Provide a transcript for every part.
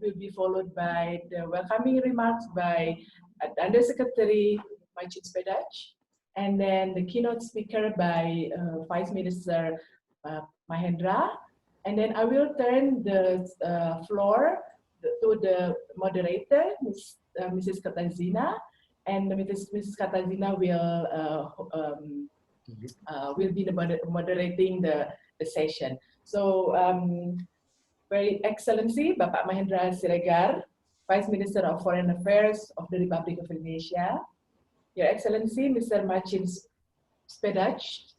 will be followed by the welcoming remarks by Undersecretary Majid Spedaj, and then the keynote speaker by Vice Minister Mahendra. And then I will turn the floor to the moderator, Mrs. Katazina, and Mrs. Katazina will be moderating the session. So, Very Excellency, Bapak Mahendra Siregar, Vice Minister of Foreign Affairs of the Republic of Indonesia, Your Excellency, Mr. Majid Spedaj,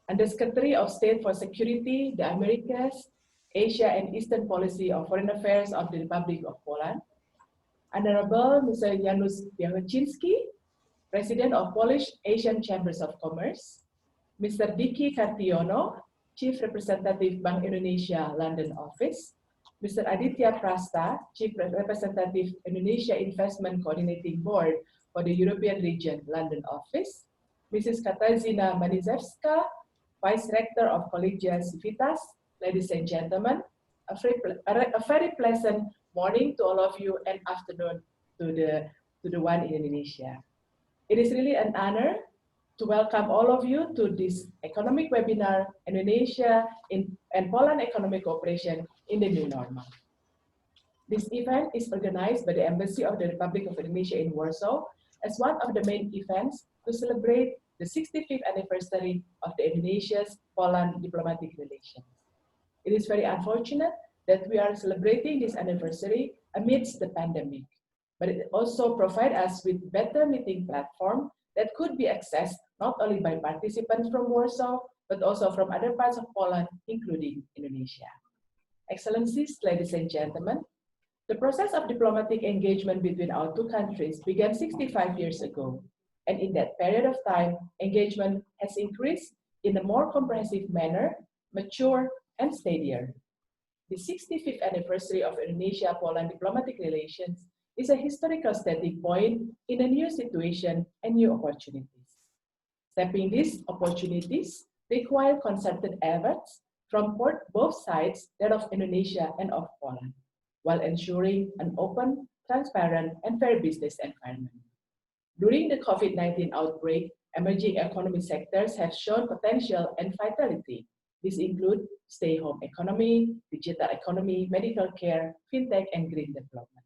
Undersecretary of State for Security, the Americas, Asia and Eastern Policy of Foreign Affairs of the Republic of Poland, Honorable Mr. Janusz Białocieński, President of Polish Asian Chambers of Commerce, Mr. Diki Kartiono, Chief Representative Bank Indonesia London Office, Mr. Aditya Prasta, Chief Representative Indonesia Investment Coordinating Board for the European Region London Office, Mrs. Katarzyna Maniszewska, Vice Rector of Collegia Civitas. Ladies and gentlemen, a very pleasant morning to all of you and afternoon to the one in Indonesia. It is really an honor to welcome all of you to this economic webinar, Indonesia and Poland Economic Cooperation in the New Normal. This event is organized by the Embassy of the Republic of Indonesia in Warsaw as one of the main events to celebrate the 65th anniversary of the Indonesia's-Poland diplomatic relations. It is very unfortunate that we are celebrating this anniversary amidst the pandemic, but it also provides us with better meeting platform that could be accessed not only by participants from Warsaw, but also from other parts of Poland, including Indonesia. Excellencies, ladies and gentlemen, the process of diplomatic engagement between our two countries began 65 years ago, and in that period of time, engagement has increased in a more comprehensive manner, mature, and steadier. The 65th anniversary of Indonesia-Poland diplomatic relations is a historical starting point in a new situation and new opportunities. Tapping these opportunities require concerted efforts from both sides, that of Indonesia and of Poland, while ensuring an open, transparent, and fair business environment. During the COVID-19 outbreak, emerging economy sectors have shown potential and vitality. These include stay-home economy, digital economy, medical care, fintech, and green development.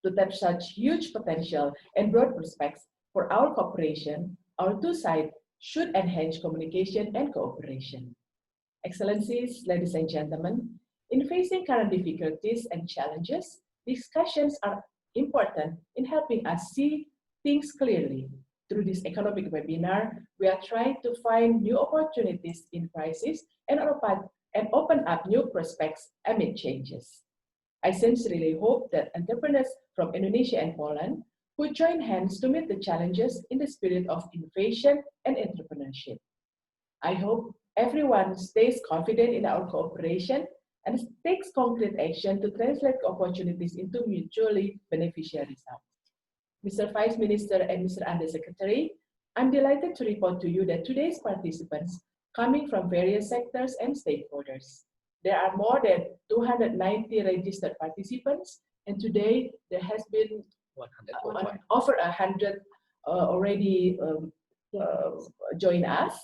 To tap such huge potential and broad prospects for our cooperation, our two sides should enhance communication and cooperation. Excellencies, ladies and gentlemen, in facing current difficulties and challenges, discussions are important in helping us see things clearly. Through this economic webinar, we are trying to find new opportunities in crisis and open up new prospects amid changes. I sincerely hope that entrepreneurs from Indonesia and Poland would join hands to meet the challenges in the spirit of innovation and entrepreneurship. I hope everyone stays confident in our cooperation and takes concrete action to translate opportunities into mutually beneficial results. Mr. Vice Minister and Mr. Undersecretary, I'm delighted to report to you that today's participants coming from various sectors and stakeholders. There are more than 290 registered participants, and today there has been over 100 already join us.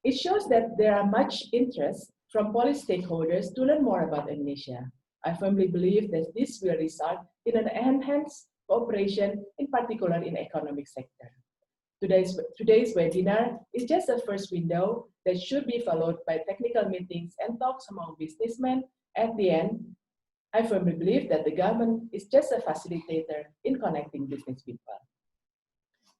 It shows that there are much interest from Polish stakeholders to learn more about Indonesia. I firmly believe that this will result in an enhanced cooperation, in particular in economic sector. Today's webinar is just the first window that should be followed by technical meetings and talks among businessmen. At the end, I firmly believe that the government is just a facilitator in connecting business people.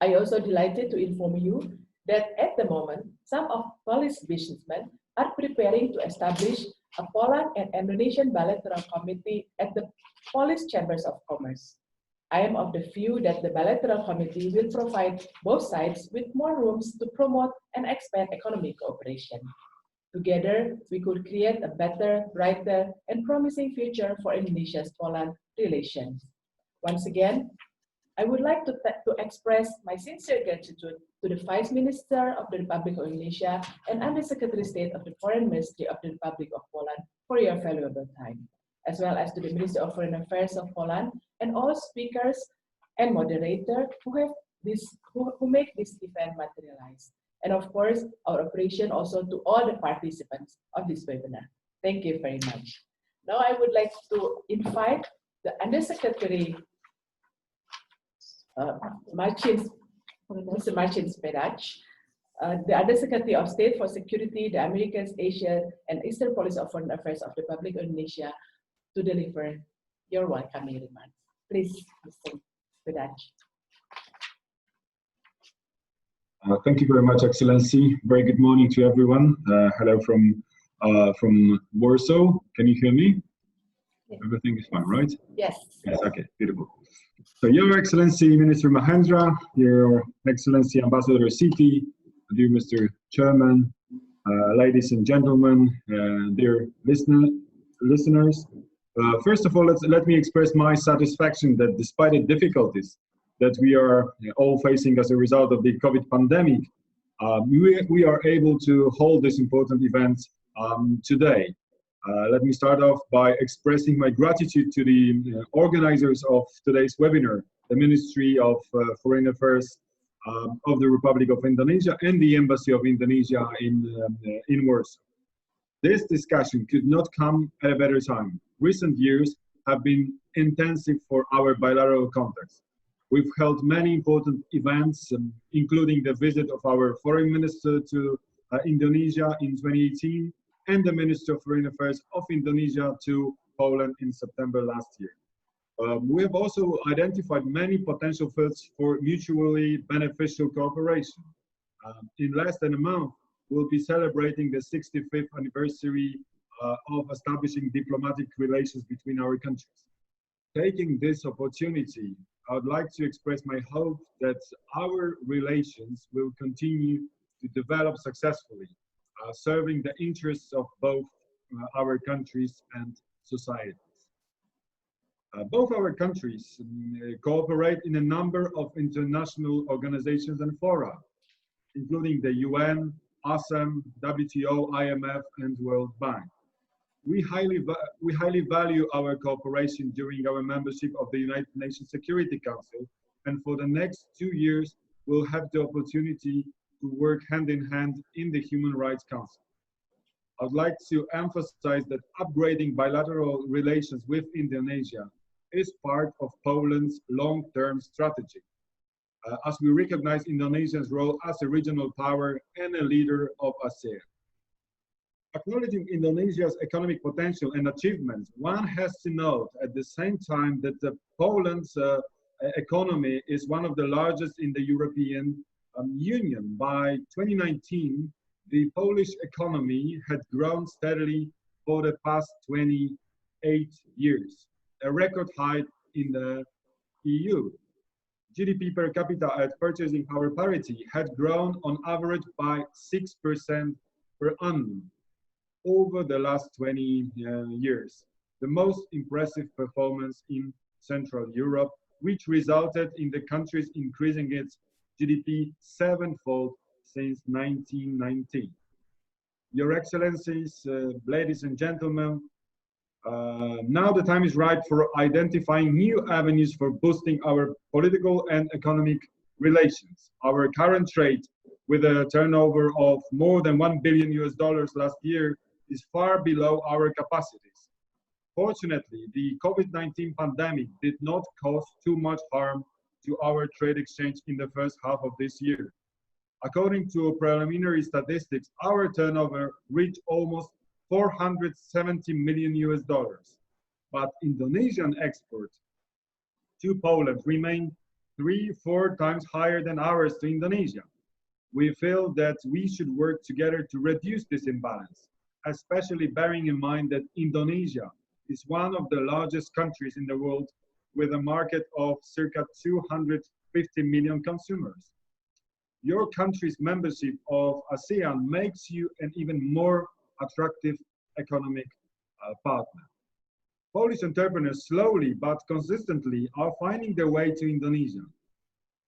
I also delighted to inform you that at the moment, some of Polish businessmen are preparing to establish a Poland and Indonesian bilateral committee at the Polish Chambers of Commerce. I am of the view that the bilateral committee will provide both sides with more rooms to promote and expand economic cooperation. Together, we could create a better, brighter, and promising future for Indonesia's Poland relations. Once again, I would like to express my sincere gratitude to the Vice Minister of the Republic of Indonesia and Undersecretary of State of the Foreign Ministry of the Republic of Poland for your valuable time. as well as to the Ministry of Foreign Affairs of Poland, and all speakers and moderator who make this event materialize. And of course, our appreciation also to all the participants of this webinar. Thank you very much. Now I would like to invite the Undersecretary Mr. Marcin Spedach, the Undersecretary of State for Security, the Americas, Asia, and Eastern Policy of Foreign Affairs of the Republic of Indonesia, to deliver your welcoming remarks. Please, Mr. Spedach. Thank you very much, Excellency. Very good morning to everyone. Hello from Warsaw. Can you hear me? Yes. Everything is fine, right? Yes. Yes. Okay. Beautiful. So, Your Excellency, Minister Mahendra, Your Excellency, Ambassador Siti, dear Mr. Chairman, ladies and gentlemen, dear listeners. First of all, let me express my satisfaction that despite the difficulties that we are all facing as a result of the COVID pandemic, we are able to hold this important event today. Let me start off by expressing my gratitude to the organizers of today's webinar, the Ministry of Foreign Affairs of the Republic of Indonesia and the Embassy of Indonesia in Warsaw. This discussion could not come at a better time. Recent years have been intensive for our bilateral contacts. We've held many important events, including the visit of our Foreign Minister to Indonesia in 2018 and the Minister of Foreign Affairs of Indonesia to Poland in September last year. We have also identified many potential fields for mutually beneficial cooperation. In less than a month, we'll be celebrating the 65th anniversary of establishing diplomatic relations between our countries. Taking this opportunity, I would like to express my hope that our relations will continue to develop successfully, serving the interests of both our countries and societies. Both our countries cooperate in a number of international organizations and fora, including the UN, ASEM, WTO, IMF, and World Bank. We highly value our cooperation during our membership of the United Nations Security Council, and for the next 2 years, we'll have the opportunity to work hand in hand in the Human Rights Council. I'd like to emphasize that upgrading bilateral relations with Indonesia is part of Poland's long-term strategy, as we recognize Indonesia's role as a regional power and a leader of ASEAN. Acknowledging Indonesia's economic potential and achievements, one has to note at the same time that Poland's economy is one of the largest in the European Union. By 2019, the Polish economy had grown steadily for the past 28 years, a record high in the EU. GDP per capita at purchasing power parity had grown on average by 6% per annum over the last 20 years, the most impressive performance in Central Europe, which resulted in the countries increasing its GDP sevenfold since 1919. Your Excellencies, ladies and gentlemen, now the time is right for identifying new avenues for boosting our political and economic relations. Our current trade, with a turnover of more than $1 billion last year, is far below our capacities. Fortunately, the COVID-19 pandemic did not cause too much harm to our trade exchange in the first half of this year. According to preliminary statistics, our turnover reached almost $470 million, but Indonesian exports to Poland remain 3-4 times higher than ours to Indonesia. We feel that we should work together to reduce this imbalance, especially bearing in mind that Indonesia is one of the largest countries in the world with a market of circa 250 million consumers. Your country's membership of ASEAN makes you an even more attractive economic partner. Polish entrepreneurs slowly but consistently are finding their way to Indonesia.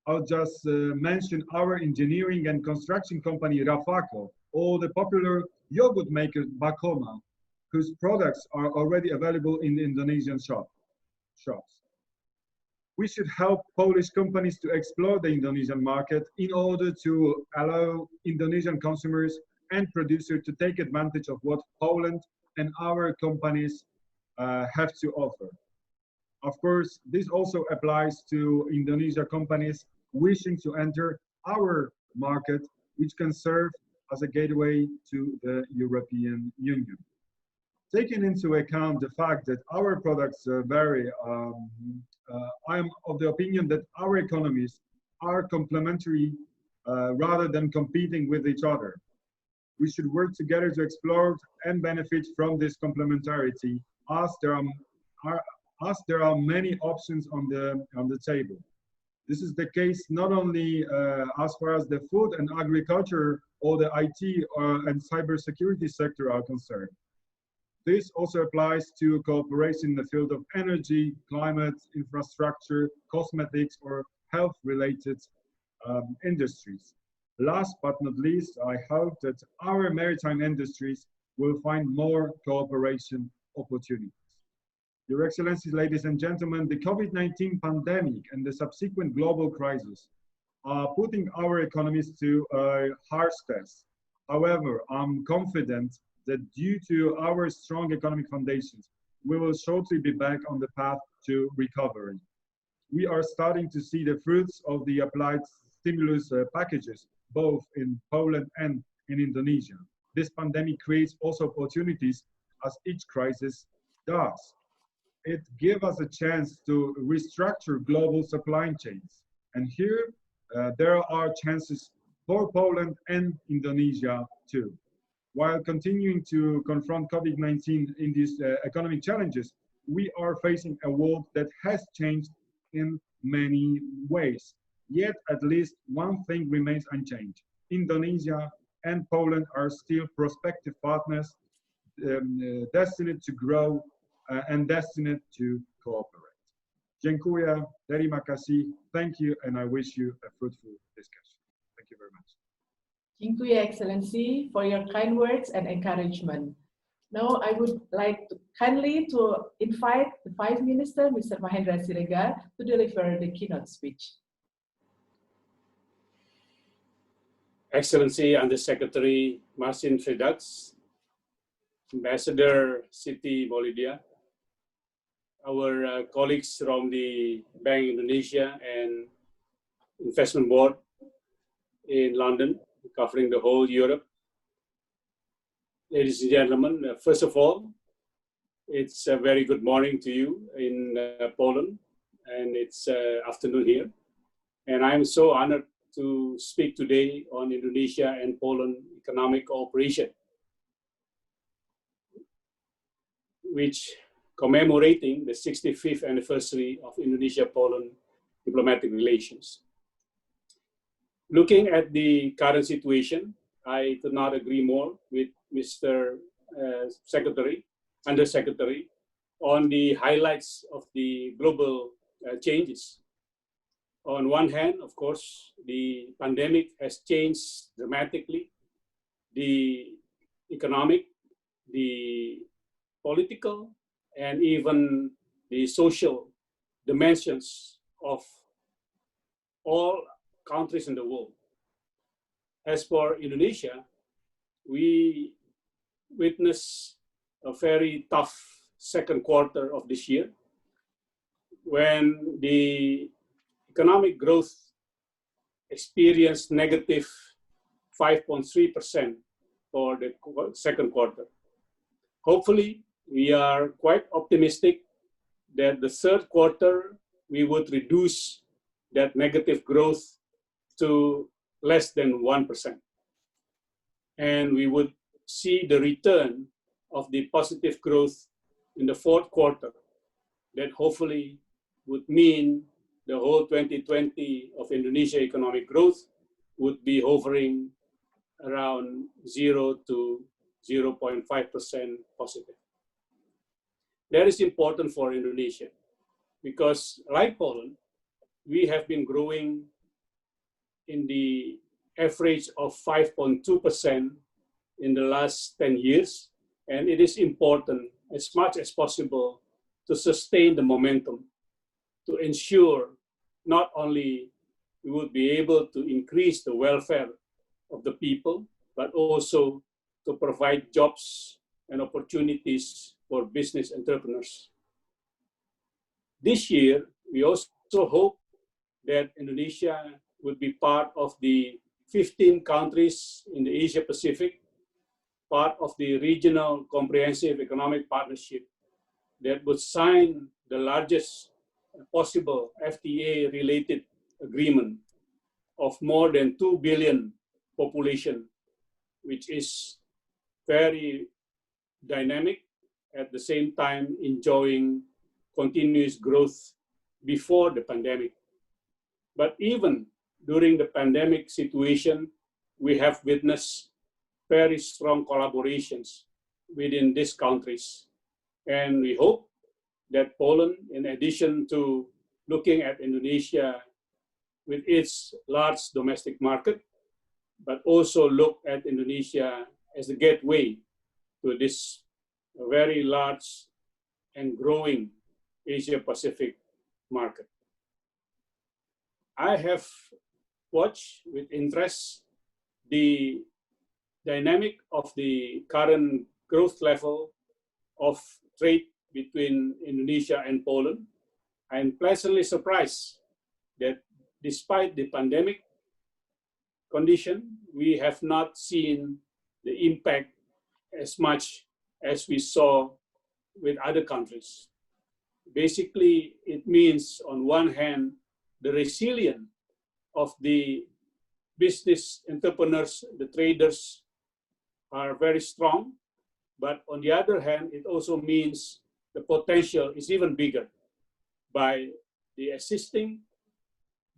I'll just mention our engineering and construction company Rafaco, or the popular yogurt maker Bacoma, whose products are already available in the Indonesian shops. We should help Polish companies to explore the Indonesian market in order to allow Indonesian consumers and producers to take advantage of what Poland and our companies have to offer. Of course, this also applies to Indonesia companies wishing to enter our market, which can serve as a gateway to the European Union. Taking into account the fact that our products vary, I am of the opinion that our economies are complementary rather than competing with each other. We should work together to explore and benefit from this complementarity, as there are many options on the table. This is the case not only as far as the food and agriculture or the IT and cybersecurity sector are concerned. This also applies to cooperation in the field of energy, climate, infrastructure, cosmetics, or health-related industries. Last but not least, I hope that our maritime industries will find more cooperation opportunities. Your Excellencies, ladies and gentlemen, the COVID-19 pandemic and the subsequent global crisis are putting our economies to a harsh test. However, I'm confident that due to our strong economic foundations, we will shortly be back on the path to recovery. We are starting to see the fruits of the applied stimulus packages, both in Poland and in Indonesia. This pandemic creates also opportunities, as each crisis does. It gives us a chance to restructure global supply chains. And here, there are chances for Poland and Indonesia too. While continuing to confront COVID-19 in these economic challenges, we are facing a world that has changed in many ways. Yet at least one thing remains unchanged. Indonesia and Poland are still prospective partners, destined to grow and destined to cooperate. Dziękuję, terima kasih, thank you, and I wish you a fruitful discussion. Thank you very much. Dziękuję, Excellency, for your kind words and encouragement. Now, I would like to kindly invite the Vice Minister, Mr. Mahendra Siregar, to deliver the keynote speech. Excellency Undersecretary Marcin Fredax, Ambassador Siti Maulidia, our colleagues from the Bank Indonesia and Investment Board in London, covering the whole Europe. Ladies and gentlemen, first of all, it's a very good morning to you in Poland, and it's afternoon here. And I'm so honored to speak today on Indonesia and Poland economic cooperation, which commemorating the 65th anniversary of Indonesia-Poland diplomatic relations. Looking at the current situation, I could not agree more with Mr. Undersecretary, on the highlights of the global changes. On one hand, of course, the pandemic has changed dramatically the economic, the political, and even the social dimensions of all countries in the world. As for Indonesia, we witnessed a very tough second quarter of this year, when the economic growth experienced negative 5.3% for the second quarter. Hopefully, we are quite optimistic that the third quarter we would reduce that negative growth to less than 1%. And we would see the return of the positive growth in the fourth quarter, that hopefully would mean the whole 2020 of Indonesia economic growth would be hovering around 0 to 0.5% positive. That is important for Indonesia because, like Poland, we have been growing in the average of 5.2% in the last 10 years, And it is important as much as possible to sustain the momentum, to ensure not only we would be able to increase the welfare of the people, but also to provide jobs and opportunities for business entrepreneurs. This year, we also hope that Indonesia would be part of the 15 countries in the Asia Pacific, part of the regional comprehensive economic partnership that would sign the largest possible FTA-related agreement of more than 2 billion population, which is very dynamic, at the same time enjoying continuous growth before the pandemic. But even during the pandemic situation, we have witnessed very strong collaborations within these countries. And we hope that Poland, in addition to looking at Indonesia with its large domestic market, but also look at Indonesia as the gateway to this very large and growing Asia Pacific market. I have watched with interest the dynamic of the current growth level of trade between Indonesia and Poland. I am pleasantly surprised that despite the pandemic condition, we have not seen the impact as much as we saw with other countries. Basically, it means on one hand, the resilience of the business entrepreneurs, the traders are very strong, but on the other hand, it also means the potential is even bigger by the existing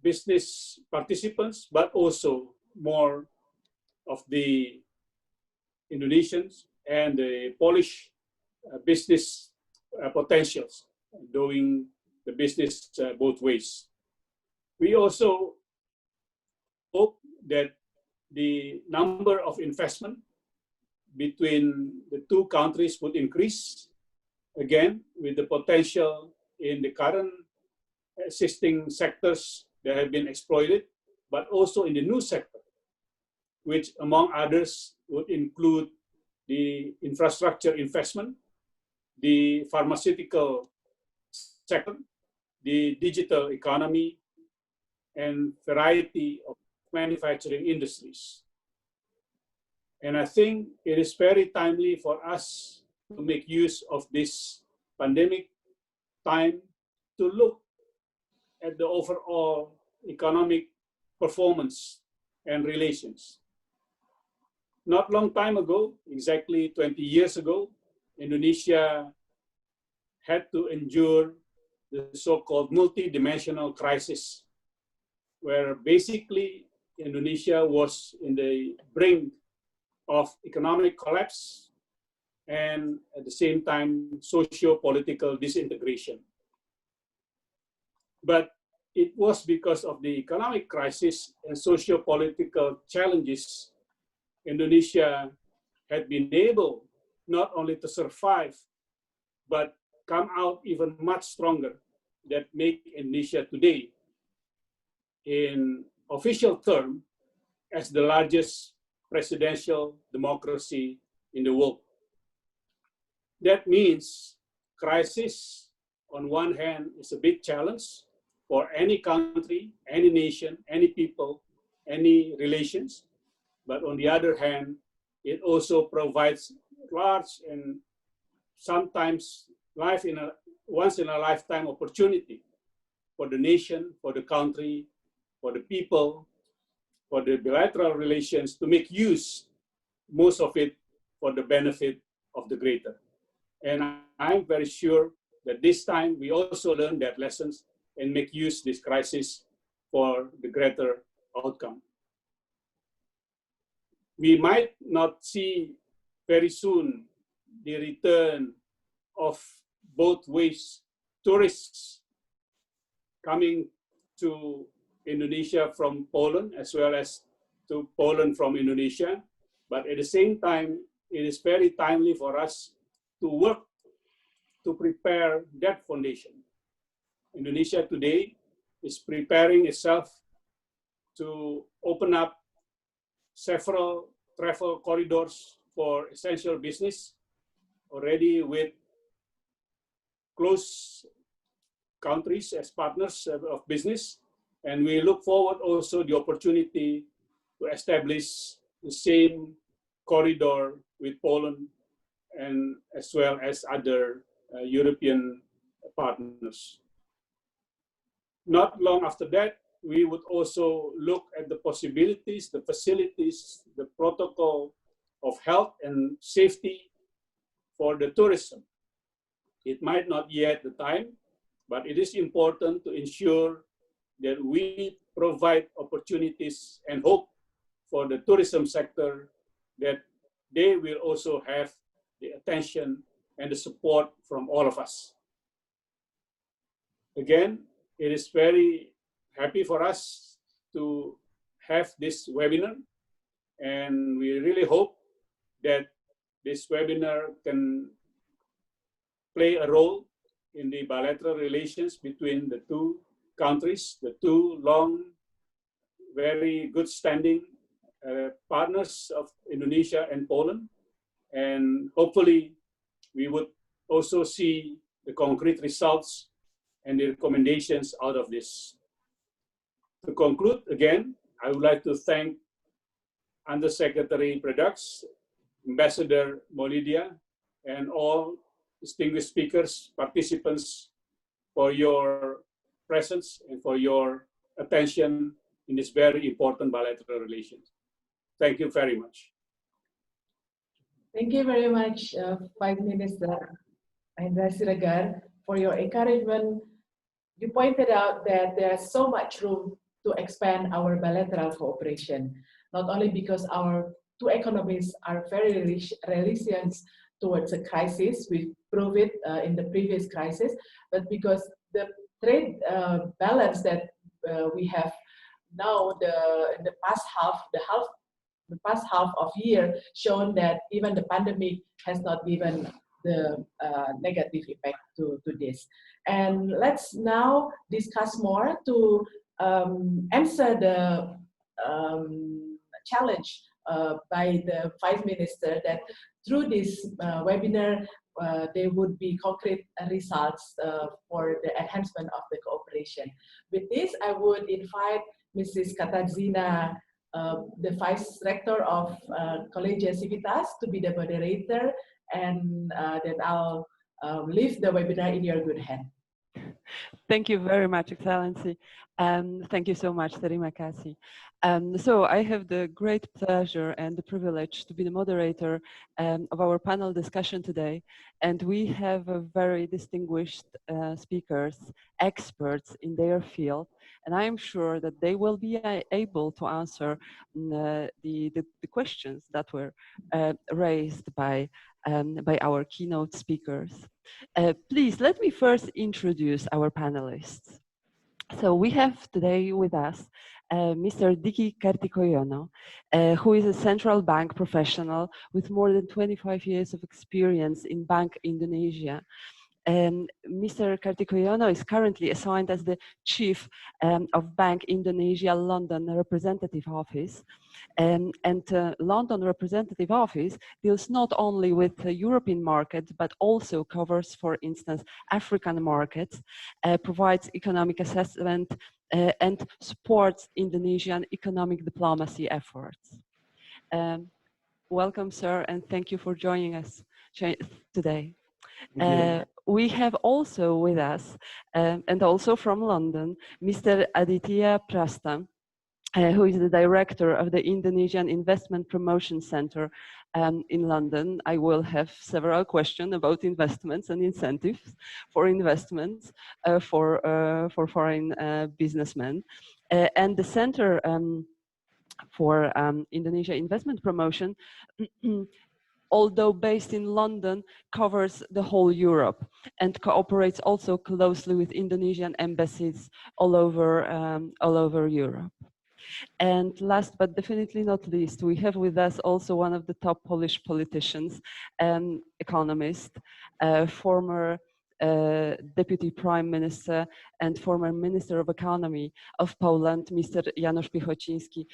business participants, but also more of the Indonesians and the Polish business potentials doing the business both ways. We also hope that the number of investment between the two countries would increase, again, with the potential in the current existing sectors that have been exploited, but also in the new sector, which among others would include the infrastructure investment, the pharmaceutical sector, the digital economy, and variety of manufacturing industries. And I think it is very timely for us to make use of this pandemic time to look at the overall economic performance and relations. Not long time ago, exactly 20 years ago, Indonesia had to endure the so-called multidimensional crisis, where basically Indonesia was in the brink of economic collapse and at the same time socio-political disintegration. But it was because of the economic crisis and socio-political challenges Indonesia had been able not only to survive, but come out even much stronger, that make Indonesia today in official term as the largest presidential democracy in the world. That means crisis, on one hand, is a big challenge for any country, any nation, any people, any relations. But on the other hand, it also provides large and sometimes once in a lifetime opportunity for the nation, for the country, for the people, for the bilateral relations to make use, most of it for the benefit of the greater. And I'm very sure that this time we also learn that lessons and make use this crisis for the greater outcome. We might not see very soon the return of both ways tourists coming to Indonesia from Poland as well as to Poland from Indonesia. But at the same time, it is very timely for us to work to prepare that foundation. Indonesia today is preparing itself to open up several travel corridors for essential business, already with close countries as partners of business. And we look forward also the opportunity to establish the same corridor with Poland and as well as other European partners. Not long after that, we would also look at the possibilities, the facilities, the protocol of health and safety for the tourism. It might not yet the time, but it is important to ensure that we provide opportunities and hope for the tourism sector, that they will also have the attention and the support from all of us. Again, it is very happy for us to have this webinar, and we really hope that this webinar can play a role in the bilateral relations between the two countries, the two long, very good standing partners of Indonesia and Poland. And hopefully we would also see the concrete results and the recommendations out of this. To conclude, again, I would like to thank Undersecretary Products, Ambassador Molidia, and all distinguished speakers, participants, for your presence and for your attention in this very important bilateral relations. Thank you very much. Thank you very much, Vice Minister Mahendra Siregar, for your encouragement. You pointed out that there's so much room to expand our bilateral cooperation, not only because our two economies are very resilient towards a crisis, we proved it in the previous crisis, but because the trade balance that we have now, in the past half of year, shown that even the pandemic has not given the negative effect to this. And let's now discuss more to answer the challenge by the Vice Minister, that through this webinar, there would be concrete results for the enhancement of the cooperation. With this, I would invite Mrs. Katarzyna, the Vice Rector of Collegia Civitas, to be the moderator, and then I'll leave the webinar in your good hand. Thank you very much, Excellency. Thank you so much, Terima kasih. So I have the great pleasure and the privilege to be the moderator of our panel discussion today. And we have a very distinguished speakers, experts in their field. And I am sure that they will be able to answer the questions that were raised by our keynote speakers. Please, let me first introduce our panelists. So we have today with us Mr. Diki Kartikoyono, who is a central bank professional with more than 25 years of experience in Bank Indonesia. Mr. Kartikoyono is currently assigned as the Chief of Bank Indonesia London Representative Office. And London Representative Office deals not only with the European market, but also covers, for instance, African markets, provides economic assessment, and supports Indonesian economic diplomacy efforts. Welcome, sir, and thank you for joining us today. We have also with us, and also from London, Mr. Aditya Prasta, who is the director of the Indonesian Investment Promotion Center in London. I will have several questions about investments and incentives for investments for foreign businessmen. And the Center for Indonesia Investment Promotion, although based in London, covers the whole Europe and cooperates also closely with Indonesian embassies all over Europe. And last but definitely not least, we have with us also one of the top Polish politicians, an economist, former Deputy Prime Minister and former Minister of Economy of Poland, Mr. Janusz Piechociński.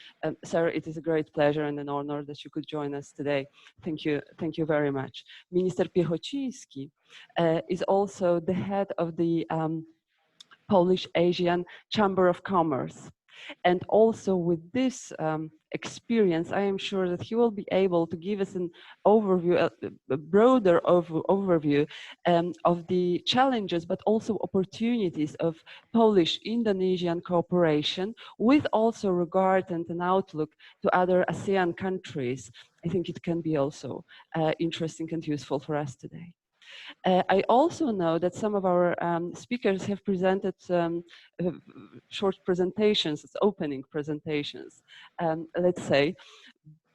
Sir, it is a great pleasure and an honor that you could join us today. Thank you very much. Minister Piechociński is also the head of the Polish Asian Chamber of Commerce. And also with this experience, I am sure that he will be able to give us an overview, a broader overview of the challenges, but also opportunities of Polish-Indonesian cooperation, with also regard and an outlook to other ASEAN countries. I think it can be also interesting and useful for us today. I also know that some of our speakers have presented short presentations, opening presentations, let's say.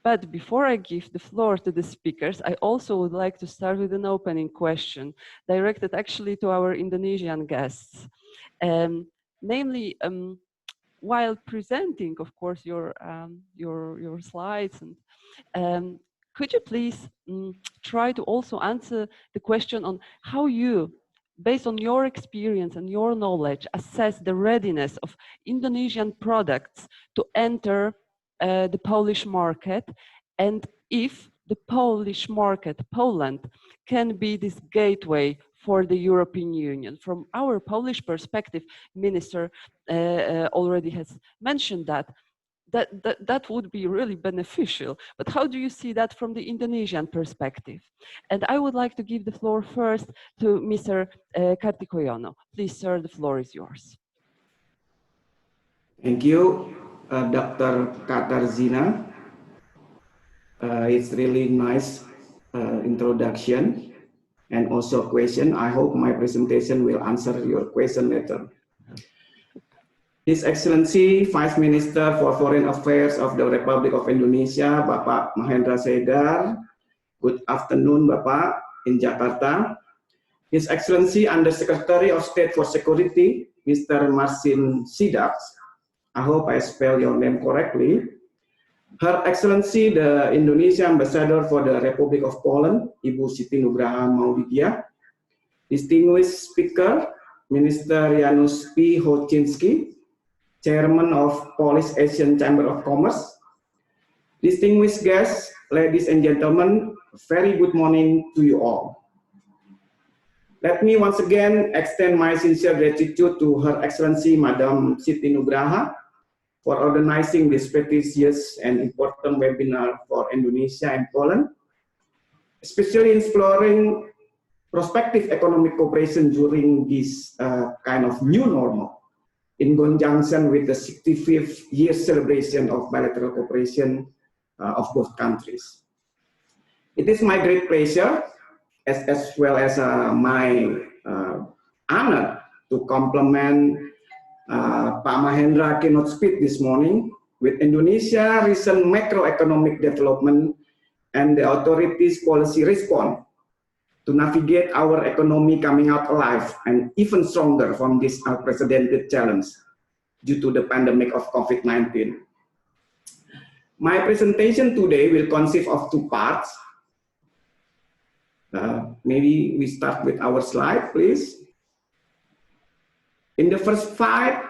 But before I give the floor to the speakers, I also would like to start with an opening question directed actually to our Indonesian guests. Namely, while presenting, of course, your slides, and could you please try to also answer the question on how you, based on your experience and your knowledge, assess the readiness of Indonesian products to enter the Polish market, and if the Polish market, Poland, can be this gateway for the European Union. From our Polish perspective, Minister already has mentioned that would be really beneficial. But how do you see that from the Indonesian perspective? And I would like to give the floor first to Mr. Kartikoyono. Please, sir, the floor is yours. Thank you, Dr. Katarzina. It's really nice introduction and also question. I hope my presentation will answer your question later. His Excellency Vice Minister for Foreign Affairs of the Republic of Indonesia, Bapak Mahendra Segar. Good afternoon, Bapak, in Jakarta. His Excellency Undersecretary of State for Security, Mr. Marcin Sidax. I hope I spell your name correctly. Her Excellency, the Indonesia Ambassador for the Republic of Poland, Ibu Siti Nugraha Maulidia. Distinguished Speaker, Minister Janusz Piechociński, Chairman of Polish Asian Chamber of Commerce. Distinguished guests, ladies and gentlemen, very good morning to you all. Let me once again extend my sincere gratitude to Her Excellency Madam Siti Nugraha for organizing this prestigious and important webinar for Indonesia and Poland, especially exploring prospective economic cooperation during this kind of new normal, in conjunction with the 65th year celebration of bilateral cooperation of both countries. It is my great pleasure, as well as my honor, to compliment Pak Mahendra keynote speech this morning with Indonesia recent macroeconomic development and the authorities' policy response to navigate our economy coming out alive and even stronger from this unprecedented challenge due to the pandemic of COVID-19. My presentation today will consist of two parts. Maybe we start with our slide, please. In the first part,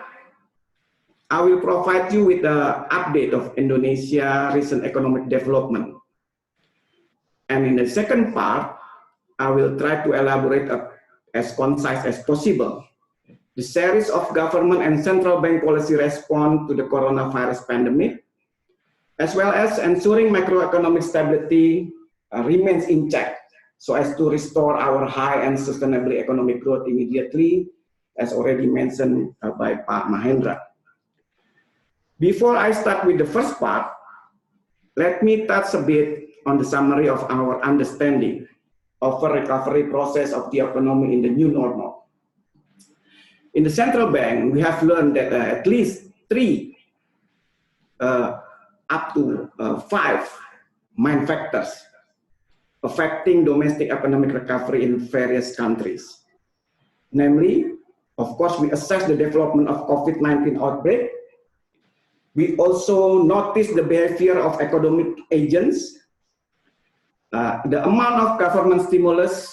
I will provide you with an update of Indonesia recent economic development. And in the second part, I will try to elaborate as concise as possible the series of government and central bank policy response to the coronavirus pandemic, as well as ensuring macroeconomic stability remains in check so as to restore our high and sustainable economic growth immediately, as already mentioned by Pak Mahendra. Before I start with the first part, let me touch a bit on the summary of our understanding of a recovery process of the economy in the new normal. In the central bank, we have learned that at least 3 up to 5 main factors affecting domestic economic recovery in various countries. Namely, of course, we assess the development of COVID-19 outbreak. We also notice the behavior of economic agents, the amount of government stimulus,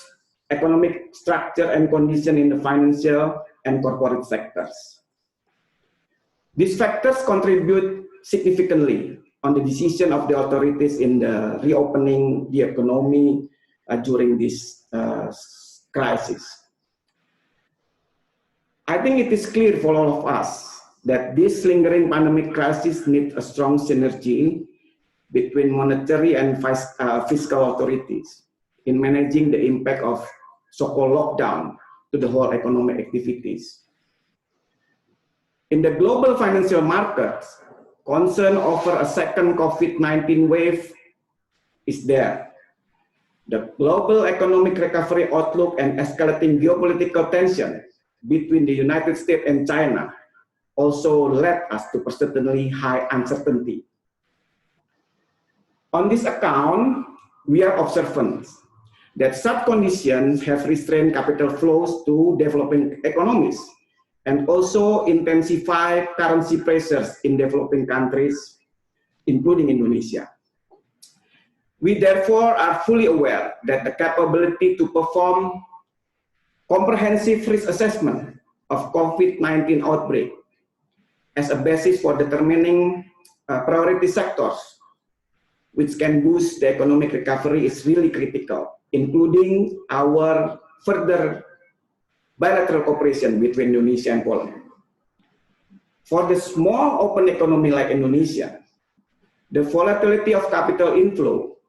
economic structure and condition in the financial and corporate sectors. These factors contribute significantly on the decision of the authorities in the reopening the economy during this crisis. I think it is clear for all of us that this lingering pandemic crisis needs a strong synergy between monetary and fiscal authorities in managing the impact of so-called lockdown to the whole economic activities. In the global financial markets, concern over a second COVID-19 wave is there. The global economic recovery outlook and escalating geopolitical tension between the United States and China also led us to persistently high uncertainty. On this account, we are observant that such conditions have restrained capital flows to developing economies and also intensify currency pressures in developing countries, including Indonesia. We therefore are fully aware that the capability to perform comprehensive risk assessment of COVID-19 outbreak as a basis for determining priority sectors which can boost the economic recovery is really critical, including our further bilateral cooperation between Indonesia and Poland. For the small open economy like Indonesia, the volatility of capital inflow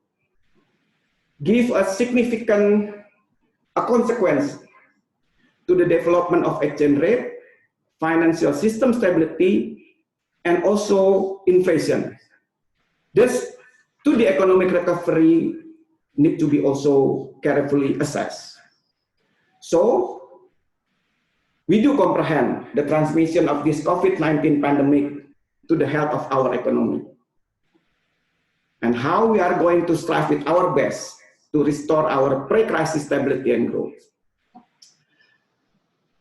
give a significant consequence to the development of exchange rate, financial system stability, and also inflation. Thus, to the economic recovery need to be also carefully assessed. So, we do comprehend the transmission of this COVID-19 pandemic to the health of our economy and how we are going to strive with our best to restore our pre-crisis stability and growth.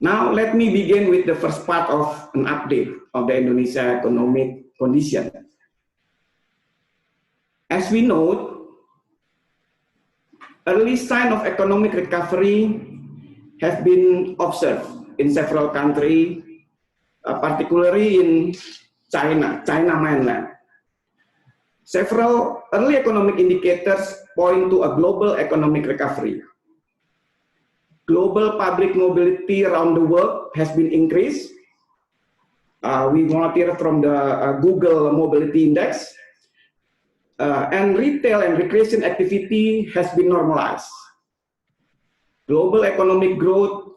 Now, let me begin with the first part of an update of the Indonesia economic condition. As we know, early signs of economic recovery have been observed in several countries, particularly in China mainland. Several early economic indicators point to a global economic recovery. Global public mobility around the world has been increased. We monitor from the Google Mobility Index. And retail and recreation activity has been normalized. Global economic growth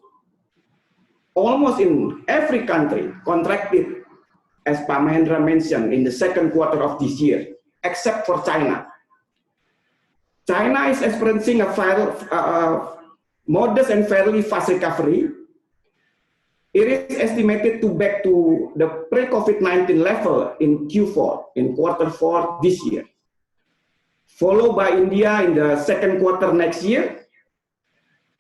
almost in every country contracted, as Pak Mahendra mentioned, in the second quarter of this year, except for China. China is experiencing a modest and fairly fast recovery. It is estimated to back to the pre-COVID-19 level in Q4, in quarter 4 this year, followed by India in the second quarter next year.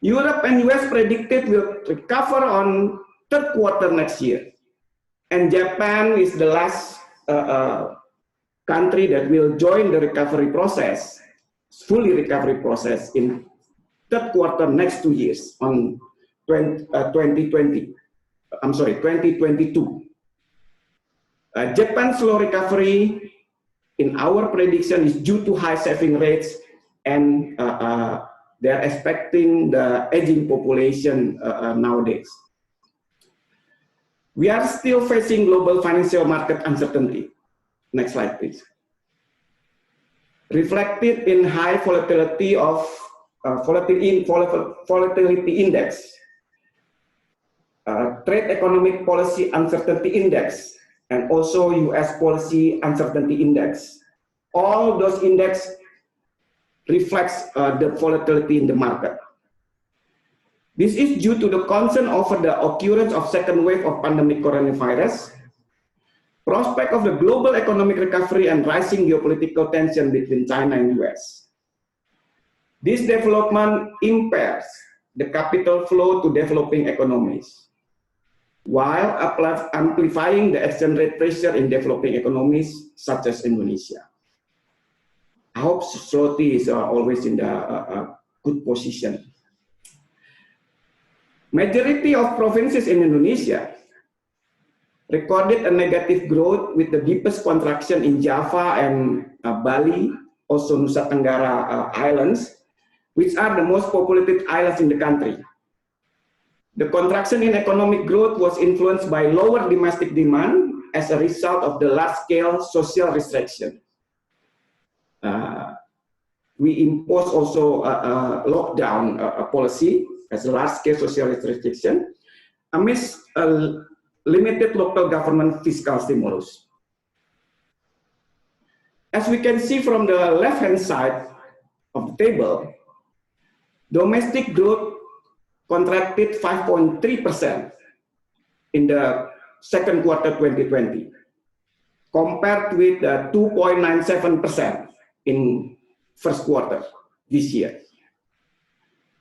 Europe and US predicted will recover on third quarter next year. And Japan is the last country that will join the recovery process, fully recovery process in third quarter next 2 years on 2022. Japan's slow recovery in our prediction is due to high saving rates and they're expecting the aging population nowadays. We are still facing global financial market uncertainty. Next slide, please. Reflected in high volatility of volatility index, trade economic policy uncertainty index, and also US policy uncertainty index. All those index reflects the volatility in the market. This is due to the concern over the occurrence of second wave of pandemic coronavirus, prospect of the global economic recovery, and rising geopolitical tension between China and US. This development impairs the capital flow to developing economies. while amplifying the exchange rate pressure in developing economies such as Indonesia. I hope zloty is always in the good position. Majority of provinces in Indonesia recorded a negative growth with the deepest contraction in Java and Bali, also Nusa Tenggara Islands, which are the most populated islands in the country. The contraction in economic growth was influenced by lower domestic demand as a result of the large-scale social restriction. We impose also a lockdown policy as a large-scale social restriction amidst a limited local government fiscal stimulus. As we can see from the left-hand side of the table, domestic growth contracted 5.3% in the second quarter 2020, compared with 2.97% in first quarter this year.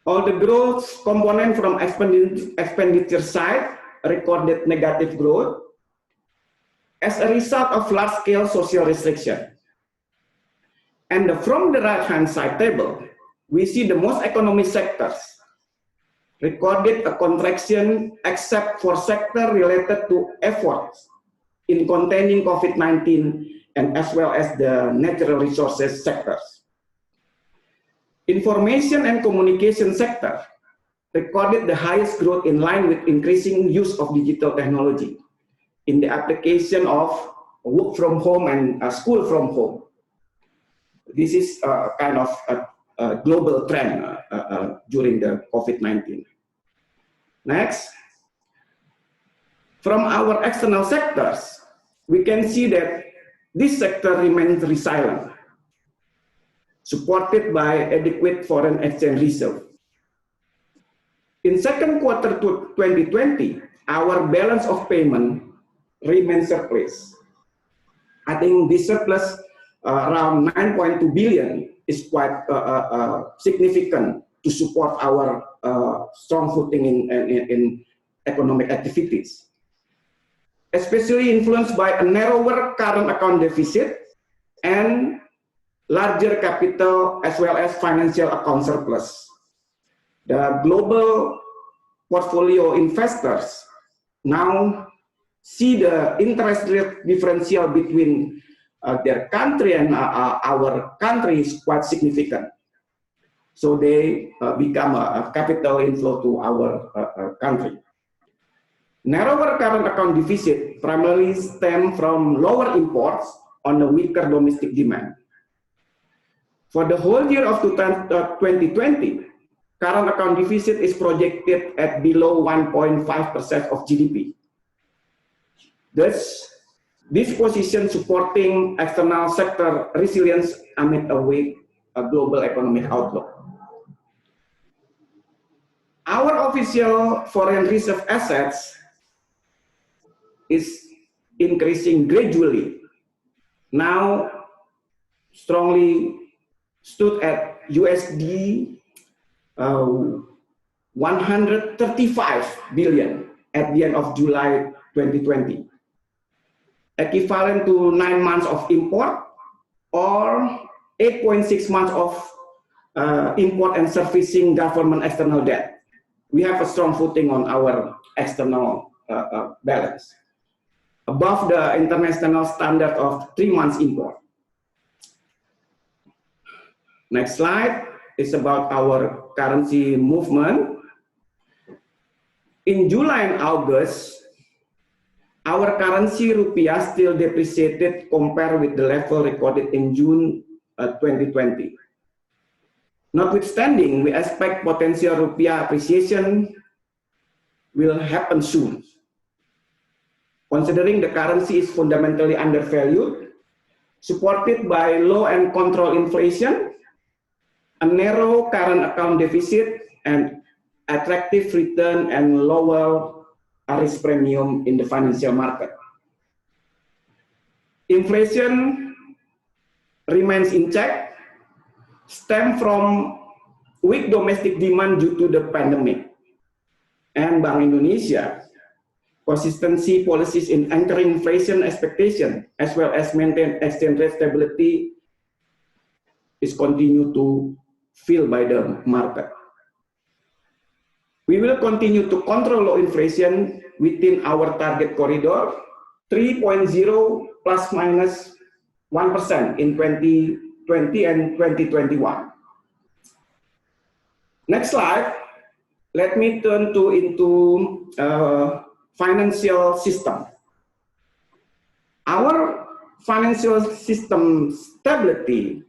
All the growth component from expenditure side recorded negative growth as a result of large-scale social restriction. And from the right-hand side table, we see the most economic sectors recorded a contraction except for sector related to efforts in containing COVID-19 and as well as the natural resources sectors. Information and communication sector recorded the highest growth in line with increasing use of digital technology in the application of work from home and school from home. This is kind of a global trend during the COVID-19. Next, from our external sectors, we can see that this sector remains resilient, supported by adequate foreign exchange reserve. In second quarter 2020, our balance of payment remains surplus. I think this surplus around 9.2 billion is quite significant to support our strong footing in economic activities, especially influenced by a narrower current account deficit and larger capital as well as financial account surplus. The global portfolio investors now see the interest rate differential between their country and our country is quite significant. So they become a capital inflow to our country. Narrower current account deficit primarily stem from lower imports on a weaker domestic demand. For the whole year of 2020, current account deficit is projected at below 1.5% of GDP. Thus, this position supporting external sector resilience amid a weak global economic outlook. Our official foreign reserve assets is increasing gradually. Now, strongly stood at USD 135 billion at the end of July 2020, equivalent to 9 months of import or 8.6 months of import and servicing government external debt. We have a strong footing on our external balance, above the international standard of 3 months import. Next slide is about our currency movement. In July and August, our currency rupiah still depreciated compared with the level recorded in June 2020. Notwithstanding, we expect potential rupiah appreciation will happen soon. Considering the currency is fundamentally undervalued, supported by low and controlled inflation, a narrow current account deficit, and attractive return and lower risk premium in the financial market. Inflation remains in check, stem from weak domestic demand due to the pandemic. And Bank Indonesia consistency policies in anchoring inflation expectation, as well as maintain exchange rate stability, is continued to feel by the market. We will continue to control low inflation within our target corridor, 3.0 plus minus 1% in 2020 and 2021. Next slide. Let me turn into financial system. Our financial system stability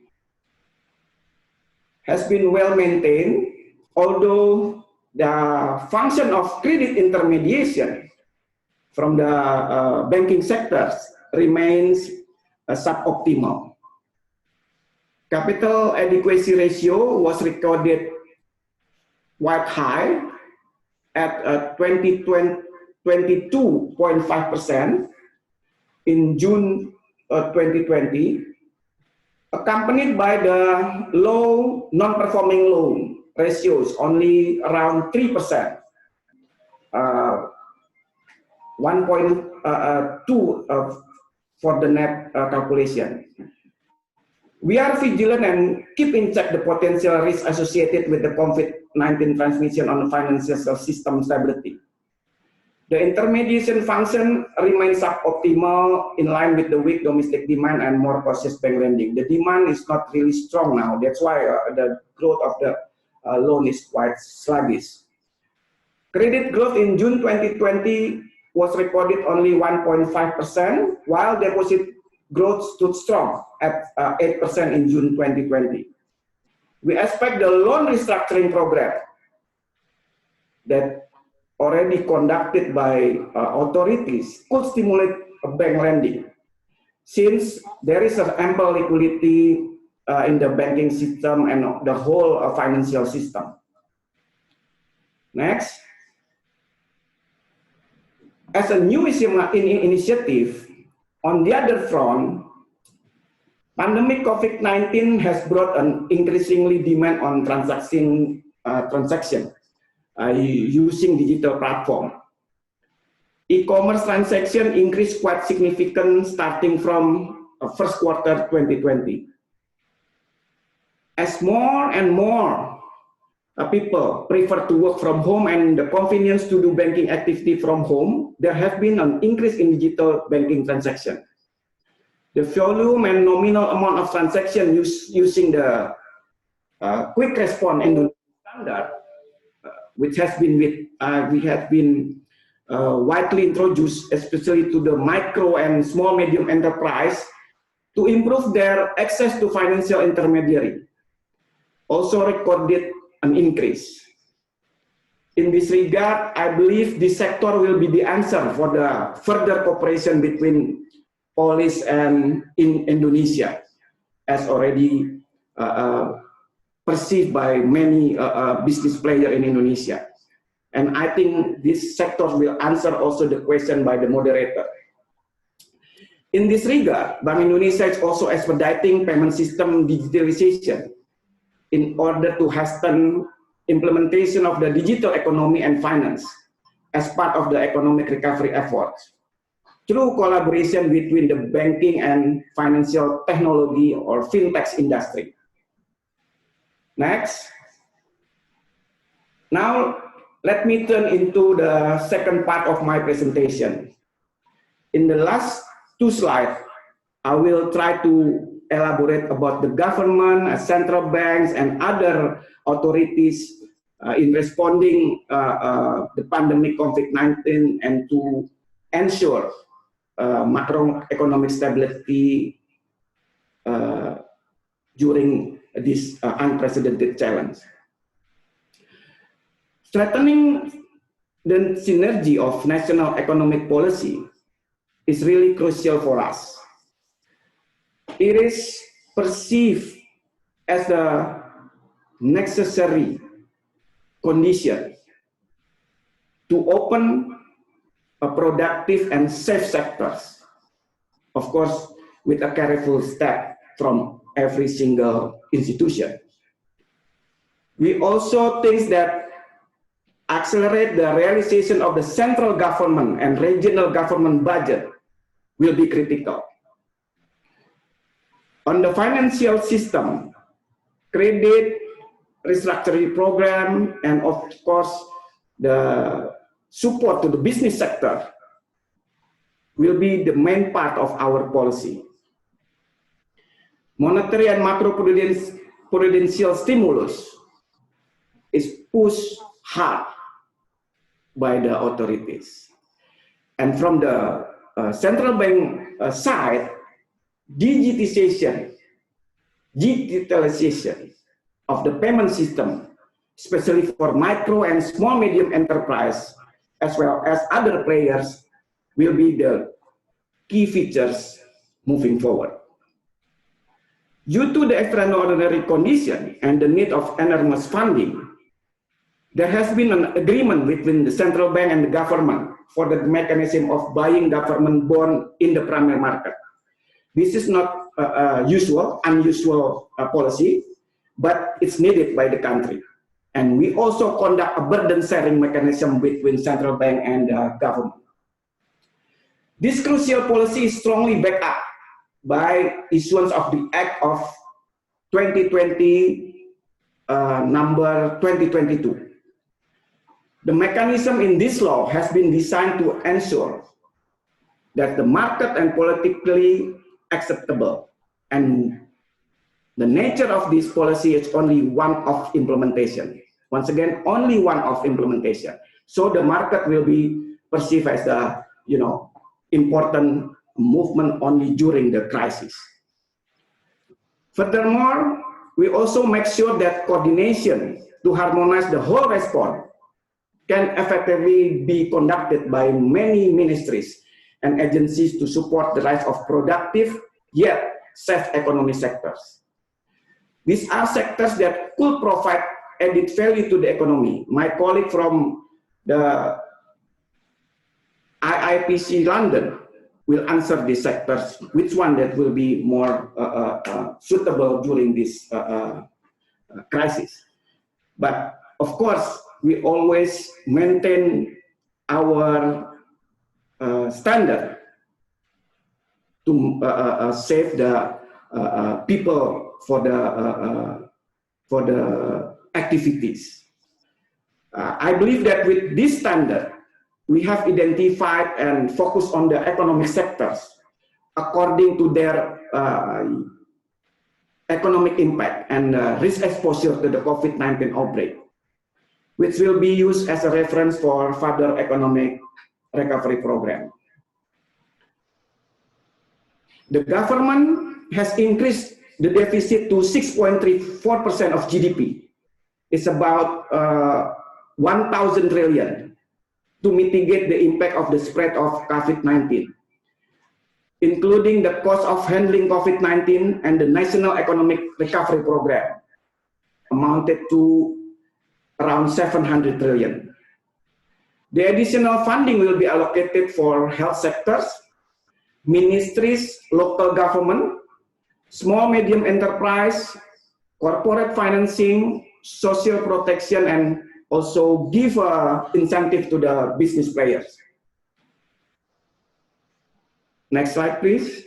has been well maintained, although the function of credit intermediation from the banking sectors remains suboptimal. Capital adequacy ratio was recorded quite high at 22.5% in June 2020, accompanied by the low non-performing loan ratios only around 3%, 1.2 for the net calculation. We are vigilant and keep in check the potential risk associated with the COVID-19 transmission on the financial system stability. The intermediation function remains suboptimal in line with the weak domestic demand and more cautious bank lending. The demand is not really strong now. That's why the growth of the loan is quite sluggish. Credit growth in June 2020 was recorded only 1.5%, while deposit growth stood strong at 8% in June 2020. We expect the loan restructuring program that already conducted by authorities could stimulate bank lending, since there is an ample liquidity in the banking system and the whole financial system. Next. As a new initiative, on the other front, pandemic COVID-19 has brought an increasingly demand on transaction using digital platform. E-commerce transaction increased quite significant starting from first quarter 2020. As more and more people prefer to work from home and the convenience to do banking activity from home, there has been an increase in digital banking transaction. The volume and nominal amount of transaction using the quick response Indonesian standard, which has been widely introduced, especially to the micro and small medium enterprise, to improve their access to financial intermediary, also recorded an increase. In this regard, I believe this sector will be the answer for the further cooperation between Polis and in Indonesia, as already perceived by many business players in Indonesia. And I think this sector will answer also the question by the moderator. In this regard, Bank Indonesia is also expediting payment system digitalization in order to hasten implementation of the digital economy and finance as part of the economic recovery efforts through collaboration between the banking and financial technology or fintech industry. Next. Now, let me turn into the second part of my presentation. In the last two slides, I will try to elaborate about the government, central banks, and other authorities in responding the pandemic COVID-19 and to ensure macroeconomic stability during this unprecedented challenge. Strengthening the synergy of national economic policy is really crucial for us. It is perceived as a necessary condition to open a productive and safe sectors, of course, with a careful step from every single institution. We also think that accelerate the realization of the central government and regional government budget will be critical. On the financial system, credit, restructuring program, and of course, the support to the business sector will be the main part of our policy. Monetary and macro-prudential stimulus is pushed hard by the authorities. And from the central bank side, digitalization of the payment system, especially for micro and small medium enterprise, as well as other players, will be the key features moving forward. Due to the extraordinary condition and the need of enormous funding, there has been an agreement between the central bank and the government for the mechanism of buying government bond in the primary market. This is not unusual policy, but it's needed by the country. And we also conduct a burden sharing mechanism between central bank and government. This crucial policy is strongly backed up by issuance of the Act of 2020 number 2022. The mechanism in this law has been designed to ensure that the market and politically acceptable, and the nature of this policy is only one of implementation. Once again, only one of implementation. So the market will be perceived as the important movement only during the crisis. Furthermore, we also make sure that coordination to harmonize the whole response can effectively be conducted by many ministries and agencies to support the rise of productive yet safe economic sectors. These are sectors that could provide added value to the economy. My colleague from the IIPC London will answer these sectors, which one that will be more suitable during this crisis. But of course, we always maintain our standard to save the people for the activities. I believe that with this standard, we have identified and focused on the economic sectors according to their economic impact and risk exposure to the COVID-19 outbreak, which will be used as a reference for further economic recovery program. The government has increased the deficit to 6.34% of GDP. It's about 1,000 trillion to mitigate the impact of the spread of COVID-19, including the cost of handling COVID-19 and the National Economic Recovery Program, amounted to around 700 trillion. The additional funding will be allocated for health sectors, ministries, local government, small medium enterprise, corporate financing, social protection, and also give incentive to the business players. Next slide, please.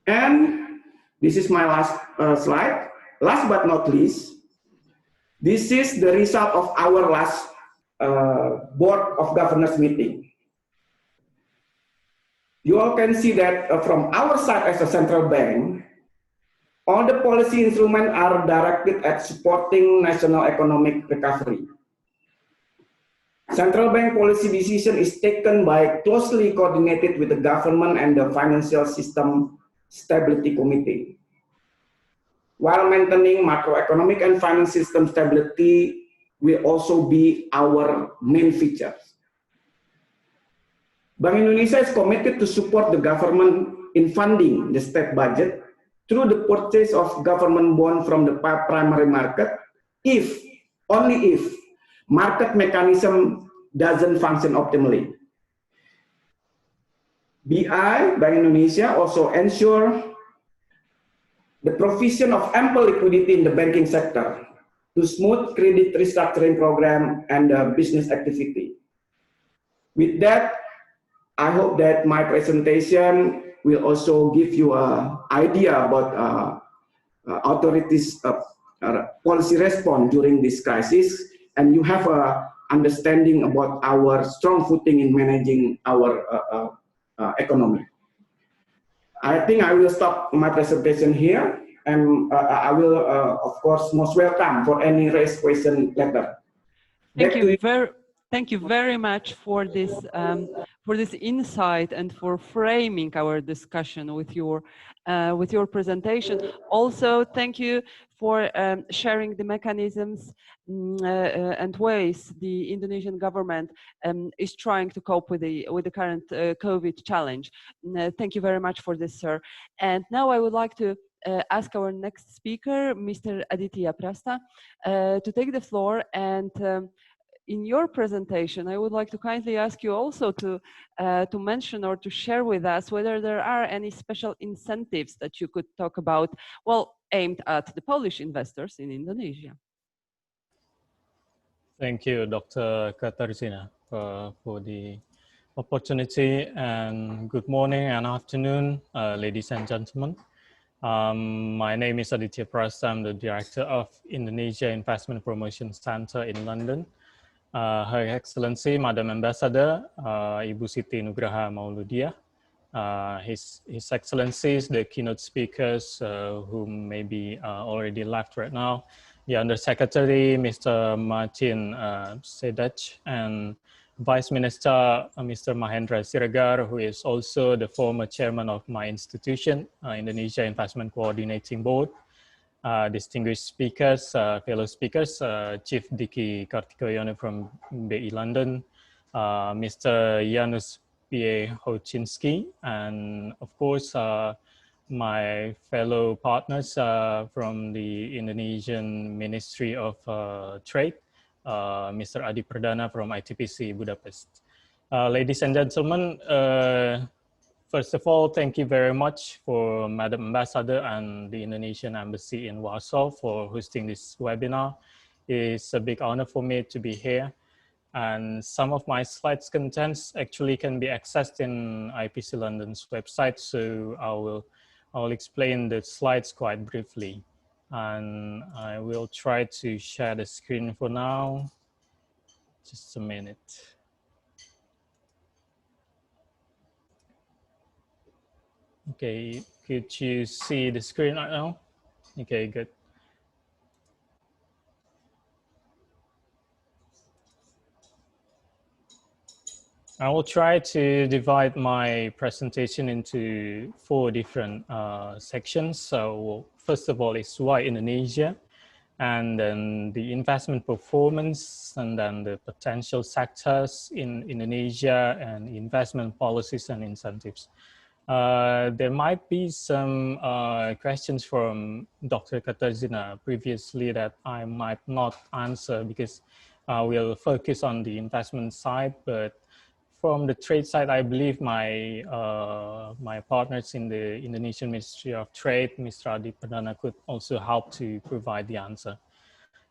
And this is my last slide. Last but not least, this is the result of our last Board of Governors meeting. You all can see that from our side as a central bank, all the policy instruments are directed at supporting national economic recovery. Central bank policy decision is taken by closely coordinated with the government and the Financial System Stability Committee. While maintaining macroeconomic and finance system stability will also be our main features. Bank Indonesia is committed to support the government in funding the state budget through the purchase of government bond from the primary market, if, only if, market mechanism doesn't function optimally. BI, Bank Indonesia, also ensure the provision of ample liquidity in the banking sector to smooth credit restructuring program and business activity. With that, I hope that my presentation will also give you an idea about authorities' policy response during this crisis, and you have a understanding about our strong footing in managing our economy. I think I will stop my presentation here, and I will, of course, most welcome for any raised question later. Thank you very much for this insight and for framing our discussion with your presentation. Also, thank you for sharing the mechanisms and ways the Indonesian government is trying to cope with the current COVID challenge. Thank you very much for this, sir. And now I would like to ask our next speaker, Mr. Aditya Prasta, to take the floor. And in your presentation, I would like to kindly ask you also to mention or to share with us whether there are any special incentives that you could talk about, well, aimed at the Polish investors in Indonesia. Thank you, Dr. Katarzyna, for the opportunity, and good morning and afternoon, ladies and gentlemen. My name is Aditya Prasta. I'm the Director of Indonesia Investment Promotion Center in London. Her Excellency, Madam Ambassador, Ibu Siti Nugraha Mauludia, His Excellencies, the keynote speakers, whom maybe already left right now, the Under Secretary, Mr. Martin Sedach, and Vice Minister, Mr. Mahendra Siregar, who is also the former chairman of my institution, Indonesia Investment Coordinating Board. Distinguished speakers, fellow speakers, Chief Diki Kartikoyono from BI London, Mr. Janusz P.A. Hoczynski, and of course, my fellow partners from the Indonesian Ministry of Trade, Mr. Adi Perdana from ITPC Budapest. Ladies and gentlemen, first of all, thank you very much for Madam Ambassador and the Indonesian Embassy in Warsaw for hosting this webinar. It's a big honor for me to be here. And some of my slides contents actually can be accessed in IPC London's website, so I will explain the slides quite briefly. And I will try to share the screen for now. Just a minute. Okay, could you see the screen right now? Okay, good. I will try to divide my presentation into 4 different sections. So first of all is why Indonesia, and then the investment performance, and then the potential sectors in Indonesia, and investment policies and incentives. There might be some questions from Dr. Katarzyna previously that I might not answer because we'll focus on the investment side, but from the trade side, I believe my my partners in the Indonesian Ministry of Trade, Mr. Adi Perdana, could also help to provide the answer.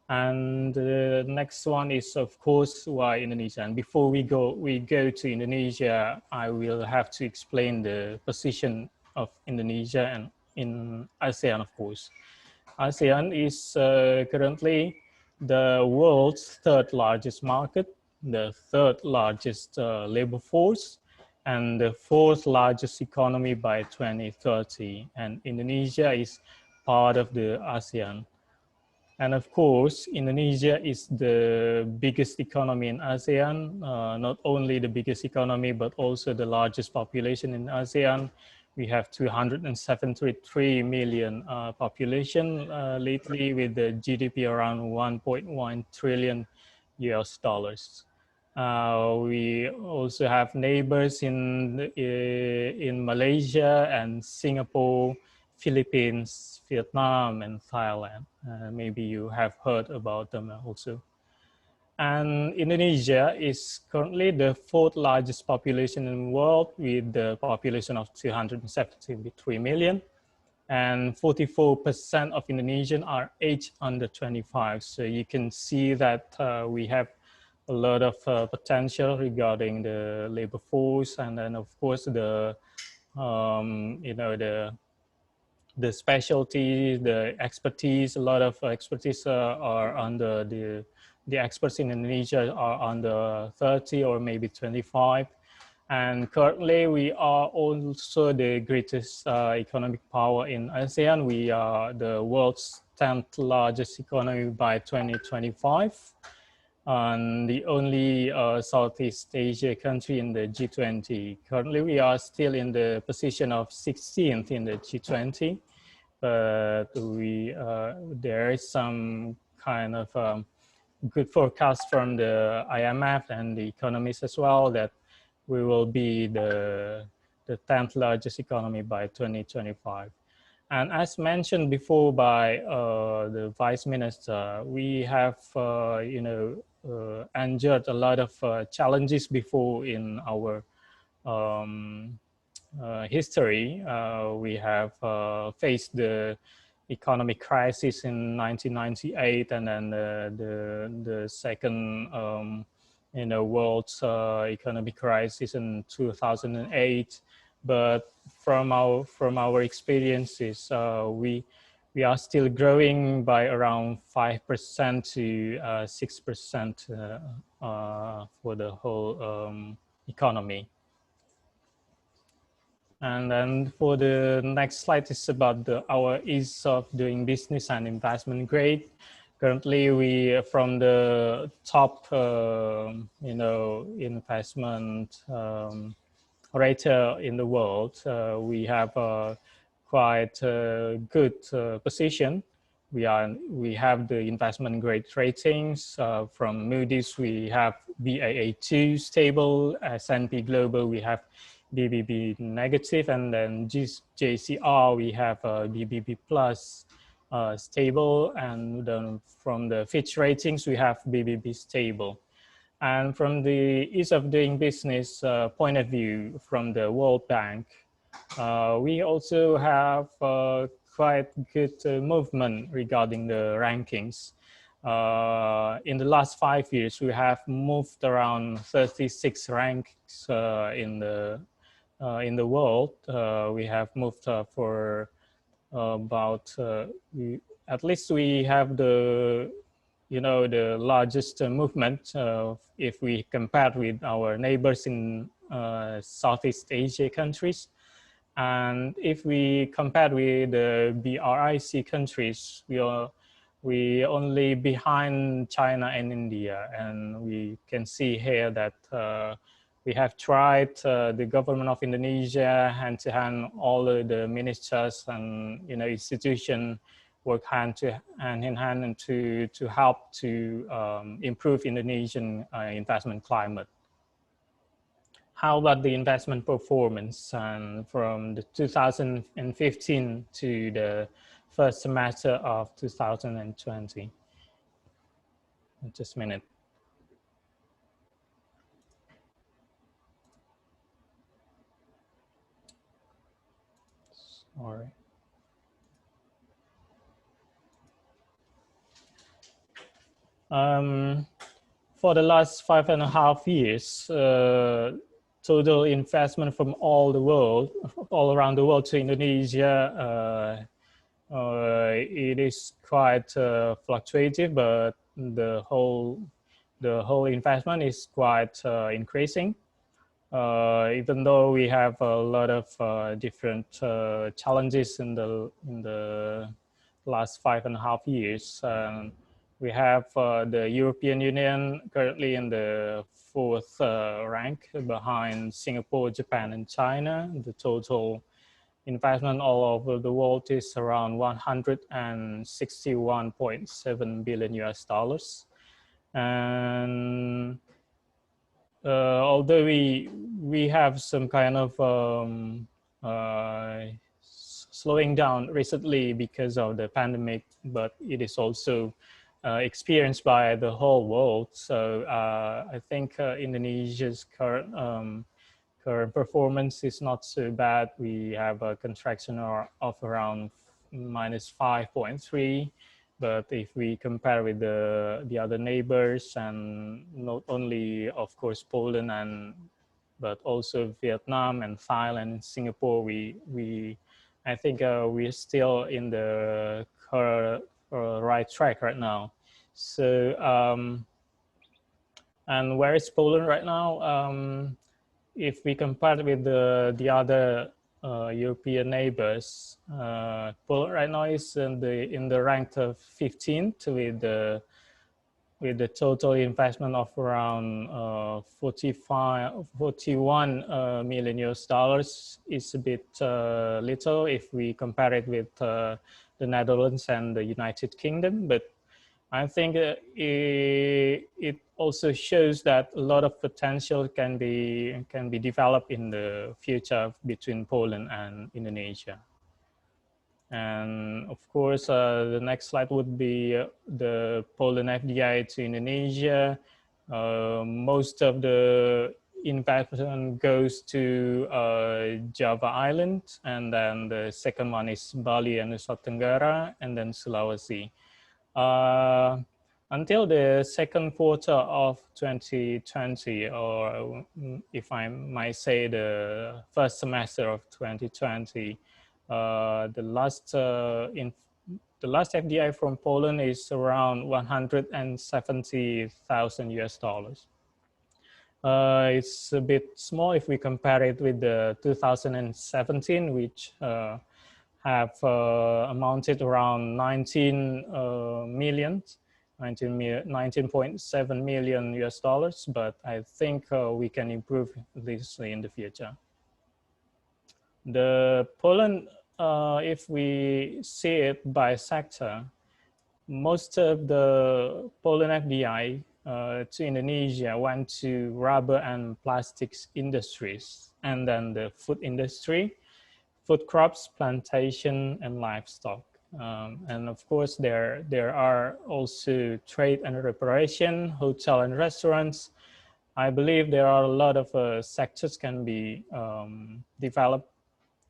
And the next one is, of course, why Indonesia. And before we go to Indonesia, I will have to explain the position of Indonesia and in ASEAN, of course. ASEAN is currently the world's 3rd largest market, the 3rd largest labor force, and the 4th largest economy by 2030. And Indonesia is part of the ASEAN. And of course, Indonesia is the biggest economy in ASEAN, not only the biggest economy, but also the largest population in ASEAN. We have 273 million population lately, with the GDP around 1.1 trillion US dollars. We also have neighbors in Malaysia and Singapore, Philippines, Vietnam, and Thailand. Maybe you have heard about them also. And Indonesia is currently the 4th largest population in the world, with the population of 273 million. and 44% of Indonesians are aged under 25. So you can see that we have a lot of potential regarding the labor force, and then of course the the specialty, the expertise. A lot of expertise are under the experts in Indonesia are under 30 or maybe 25. And currently, we are also the greatest economic power in ASEAN. We are the world's 10th largest economy by 2025, and the only Southeast Asia country in the G20. Currently, we are still in the position of 16th in the G20, but there is some kind of good forecast from the IMF and the economists as well that we will be the 10th largest economy by 2025. And as mentioned before by the Vice Minister, we have, endured a lot of challenges before in our history. We have faced the economic crisis in 1998, and then the second world economic crisis in 2008. But from our experiences, we are still growing by around 5% to 6% for the whole economy. And then for the next slide is about our ease of doing business and investment grade. Currently, we from the top, investment rater in the world, we have a quite good position. We have the investment grade ratings from Moody's. We have Baa2 stable. S&P Global, we have BBB negative, and then JCR we have BBB plus stable, and then from the Fitch ratings we have BBB stable. And from the ease of doing business point of view from the World Bank, we also have quite good movement regarding the rankings. In the last 5 years, we have moved around 36 ranks in the world. We have moved for about at least we have the largest movement if we compare with our neighbors in Southeast Asia countries. And if we compare with the BRIC countries, we only behind China and India. And we can see here that we have tried the government of Indonesia hand to hand, all the ministers and institutions work hand in hand and to help to improve Indonesian investment climate. How about the investment performance? And from the 2015 to the first semester of 2020. Just a minute. Sorry. For the last 5.5 years, total investment from all around the world to Indonesia, it is quite fluctuative, but the whole investment is quite increasing. Even though we have a lot of different challenges in the last 5.5 years. We have the European Union currently in the 4th rank behind Singapore, Japan, and China. The total investment all over the world is around $161.7 billion US. And although we have some kind of slowing down recently because of the pandemic, but it is also experienced by the whole world. So I think Indonesia's current current performance is not so bad. We have a contraction of around -5.3. But if we compare with the other neighbors, and not only, of course, Poland, but also Vietnam and Thailand and Singapore, I think we're still in the right track right now. So, and where is Poland right now? If we compare with the other European neighbors, Poland right now is in the rank of 15th with the total investment of around 41 million US dollars. Is a bit little if we compare it with the Netherlands and the United Kingdom, but I think it also shows that a lot of potential can be developed in the future between Poland and Indonesia. And of course, the next slide would be the Poland FDI to Indonesia. Most of the investment goes to Java Island, and then the second one is Bali and Nusa Tenggara, and then Sulawesi. Until the second quarter of 2020, or if I might say the first semester of 2020, the last FDI from Poland is around 170,000 US dollars. It's a bit small if we compare it with the 2017, which have amounted around 19.7 million US dollars, but I think we can improve this in the future. The Poland, if we see it by sector, most of the Poland FDI to Indonesia went to rubber and plastics industries, and then the food industry, food crops, plantation, and livestock. And of course, there are also trade and reparation, hotel and restaurants. I believe there are a lot of sectors can be developed,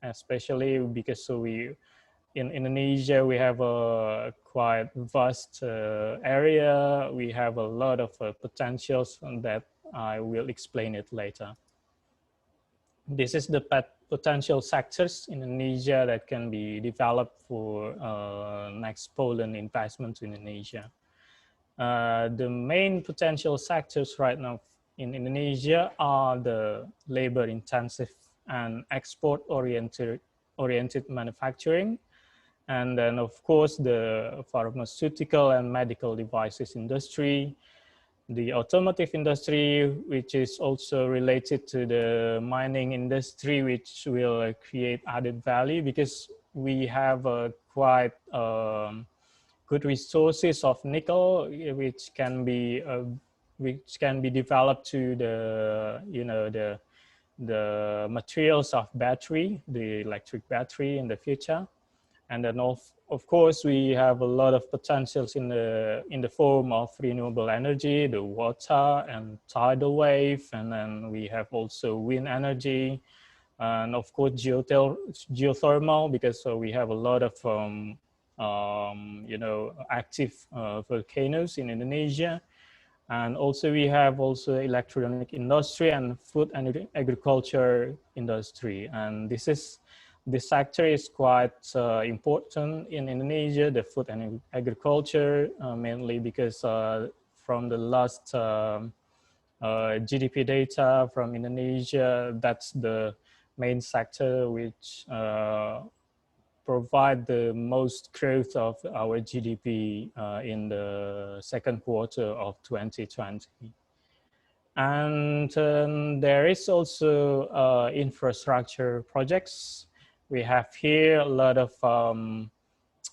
especially because in Indonesia, we have a quite vast area. We have a lot of potentials, and that I will explain it later. This is the potential sectors in Indonesia that can be developed for next Poland investment to Indonesia. The main potential sectors right now in Indonesia are the labor-intensive and export-oriented manufacturing, and then of course the pharmaceutical and medical devices industry, the automotive industry, which is also related to the mining industry, which will create added value because we have quite good resources of nickel, which can be developed to the materials of battery, the electric battery in the future. And then of course, we have a lot of potentials in the form of renewable energy, the water and tidal wave, and then we have also wind energy, and of course geothermal, because we have a lot of active volcanoes in Indonesia. And also we have electronic industry and food and agriculture industry. And this sector is quite important in Indonesia, the food and agriculture, mainly because from the last GDP data from Indonesia, that's the main sector which provide the most growth of our GDP in the second quarter of 2020. And there is also infrastructure projects. We have here a lot of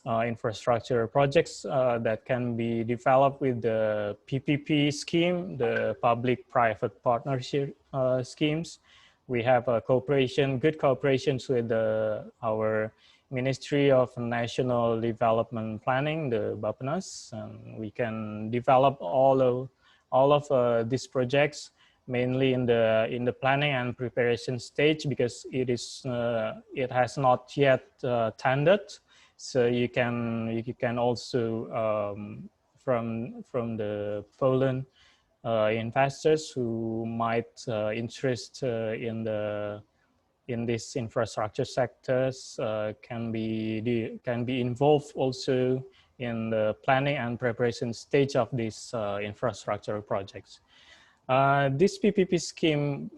infrastructure projects that can be developed with the PPP scheme, the public-private partnership schemes. We have a good cooperations with our Ministry of National Development Planning, the Bappenas, and we can develop all of these projects mainly in the planning and preparation stage, because it has not yet tendered. So you can also from the Poland investors who might interest in this infrastructure sectors can be involved also in the planning and preparation stage of these infrastructure projects. This PPP scheme,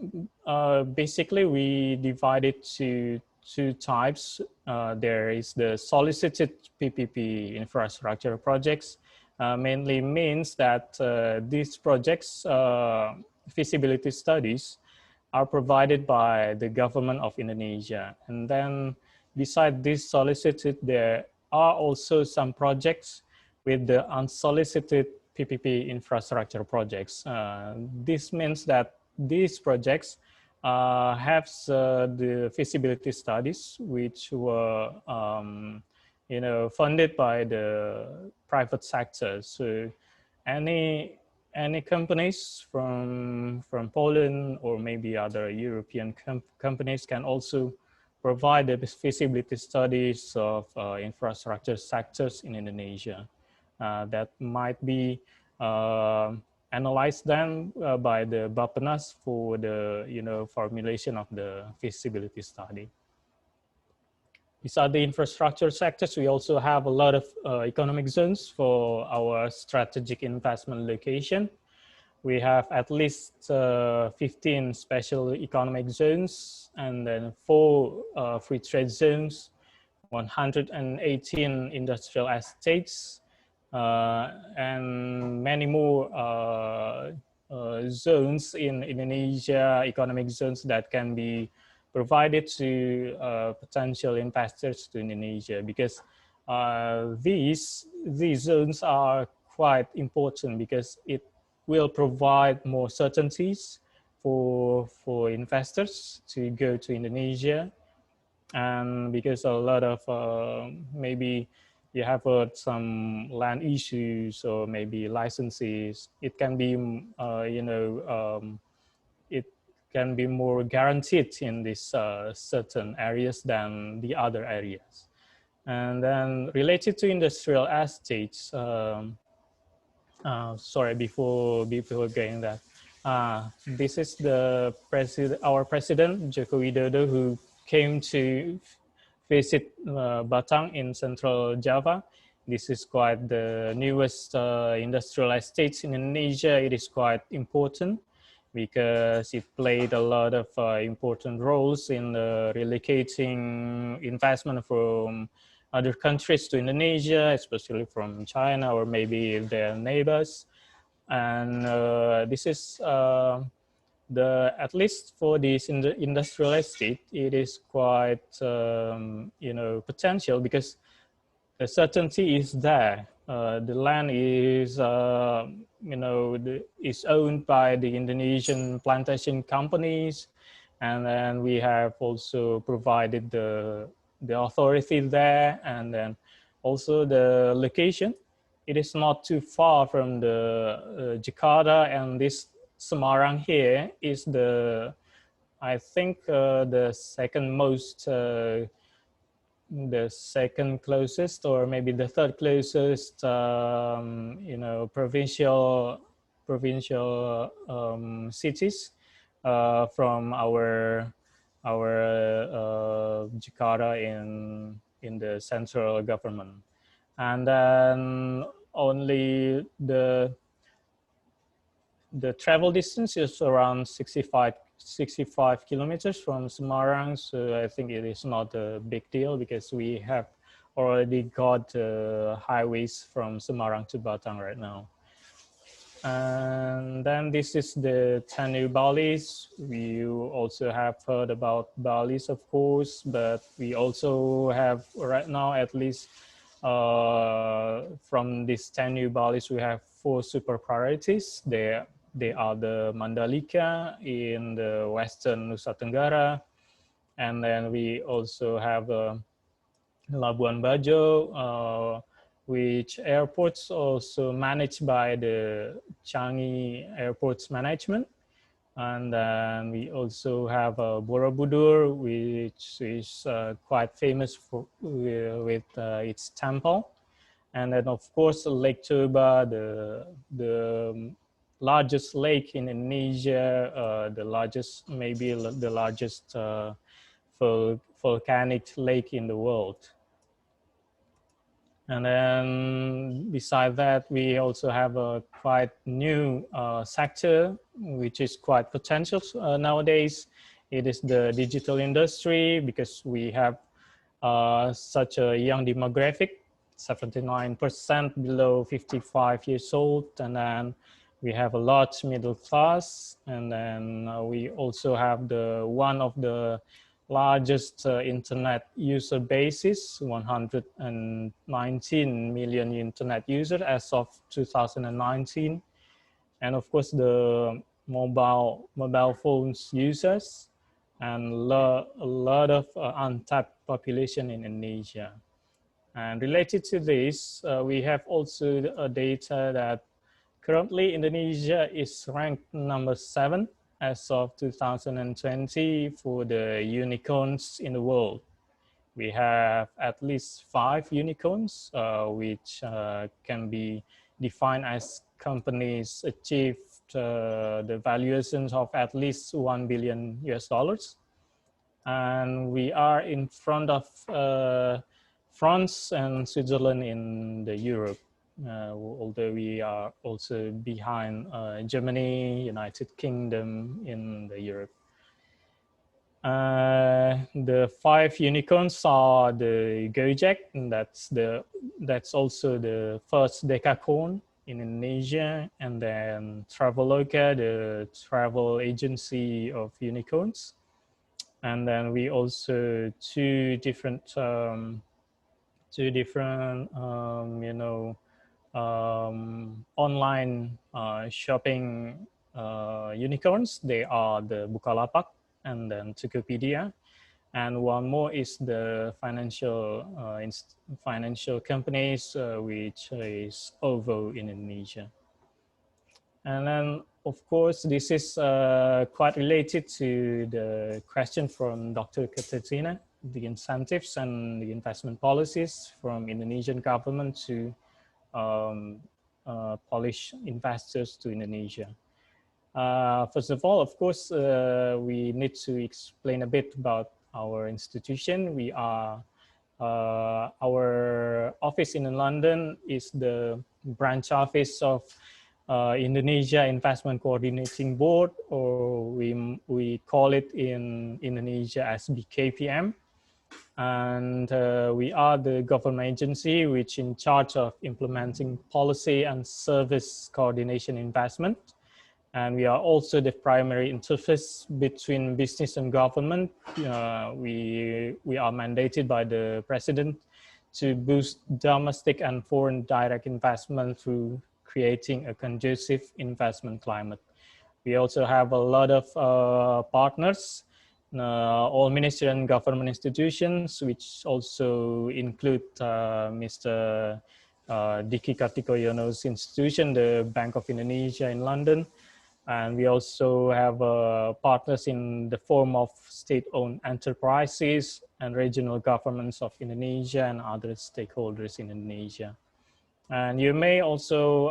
basically we divide it to two types. There is the solicited PPP infrastructure projects, mainly means that these projects, feasibility studies, are provided by the government of Indonesia. And then beside this solicited, there are also some projects with the unsolicited PPP infrastructure projects. This means that these projects have the feasibility studies which were funded by the private sector. So any companies from Poland or maybe other European companies can also provide the feasibility studies of infrastructure sectors in Indonesia that might be analyzed then by the Bappenas for the formulation of the feasibility study. Beside the infrastructure sectors, we also have a lot of economic zones for our strategic investment location. We have at least 15 special economic zones, and then 4 free trade zones, 118 industrial estates, and many more zones in Indonesia, economic zones that can be provided to potential investors to Indonesia, because these zones are quite important because it will provide more certainties for investors to go to Indonesia. And because a lot of maybe you have some land issues or maybe licenses, it can be it can be more guaranteed in these certain areas than the other areas. And then related to industrial estates, sorry, before getting that, this is our president Joko Widodo, who came to visit Batang in Central Java. This is quite the newest industrial estates in Indonesia. It is quite important because it played a lot of important roles in relocating investment from other countries to Indonesia, especially from China or maybe their neighbors. And this is at least for this industrial estate, it is quite potential because the certainty is there. The land is is owned by the Indonesian plantation companies, and then we have also provided the authority there, and then also the location. It is not too far from the Jakarta, and this Semarang here is I think the second most. The second closest, or maybe the third closest, provincial cities from our Jakarta in the central government. And then only the travel distance is around 65 kilometers from Semarang, so I think it is not a big deal because we have already got highways from Semarang to Batang right now. And then this is the 10 new Balis. You also have heard about Balis, of course, but we also have right now at least from these 10 new Balis, we have 4 super priorities. They are the Mandalika in the Western Nusa Tenggara, and then we also have Labuan Bajo, which airports also managed by the Changi Airports Management. And then we also have Borobudur, which is quite famous for, with its temple. And then of course, Lake Toba, the largest lake in Indonesia, the largest, maybe the largest volcanic lake in the world. And then beside that, we also have a quite new sector, which is quite potential nowadays. It is the digital industry, because we have such a young demographic, 79% below 55 years old. And then we have a large middle class. And then we also have one of the largest internet user basis, 119 million internet users as of 2019. And of course, the mobile phones users, and a lot of untapped population in Indonesia. And related to this, we have also data that currently Indonesia is ranked number 7 as of 2020 for the unicorns in the world. We have at least 5 unicorns, which can be defined as companies achieved the valuations of at least $1 billion US. And we are in front of France and Switzerland in the Europe. Although we are also behind Germany, United Kingdom in the Europe. The 5 unicorns are the Gojek, and that's also the first decacorn in Indonesia, and then Traveloka, the travel agency of unicorns. And then we also two different online shopping unicorns. They are the Bukalapak and then Tokopedia, and one more is the financial companies, which is OVO in Indonesia. And then, of course, this is quite related to the question from Dr. Katarzyna, the incentives and the investment policies from Indonesian government to Polish investors to Indonesia. First of all, of course, we need to explain a bit about our institution. We are, our office in London is the branch office of Indonesia Investment Coordinating Board, or we call it in Indonesia as BKPM. And we are the government agency which in charge of implementing policy and service coordination investment. And we are also the primary interface between business and government. We are mandated by the president to boost domestic and foreign direct investment through creating a conducive investment climate. We also have a lot of partners, all ministry and government institutions, which also include Mr. Diki Kartikoyono's institution, the Bank of Indonesia in London. And we also have partners in the form of state-owned enterprises and regional governments of Indonesia and other stakeholders in Indonesia. And you may also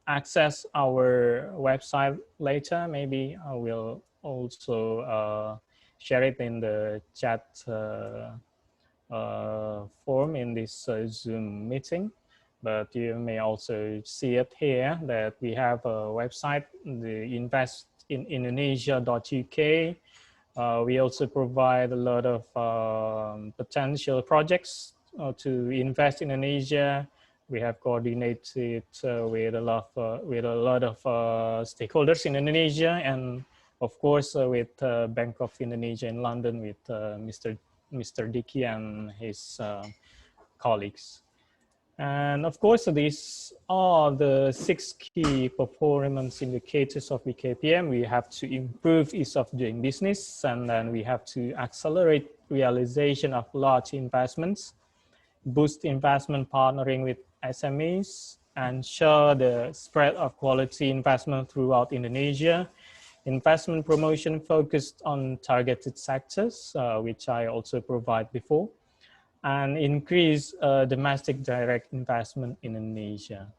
access our website later. Maybe I will also share it in the chat form in this Zoom meeting. But you may also see it here that we have a website, the investinindonesia.uk. We also provide a lot of potential projects to invest in Indonesia. We have coordinated with a lot of stakeholders in Indonesia, and of course with Bank of Indonesia in London with Mr. Diki and his colleagues. And of course, these are the 6 key performance indicators of BKPM. We have to improve ease of doing business, and then we have to accelerate realization of large investments, boost investment partnering with SMEs, ensure the spread of quality investment throughout Indonesia, investment promotion focused on targeted sectors, which I also provide before, and increase domestic direct investment in Indonesia.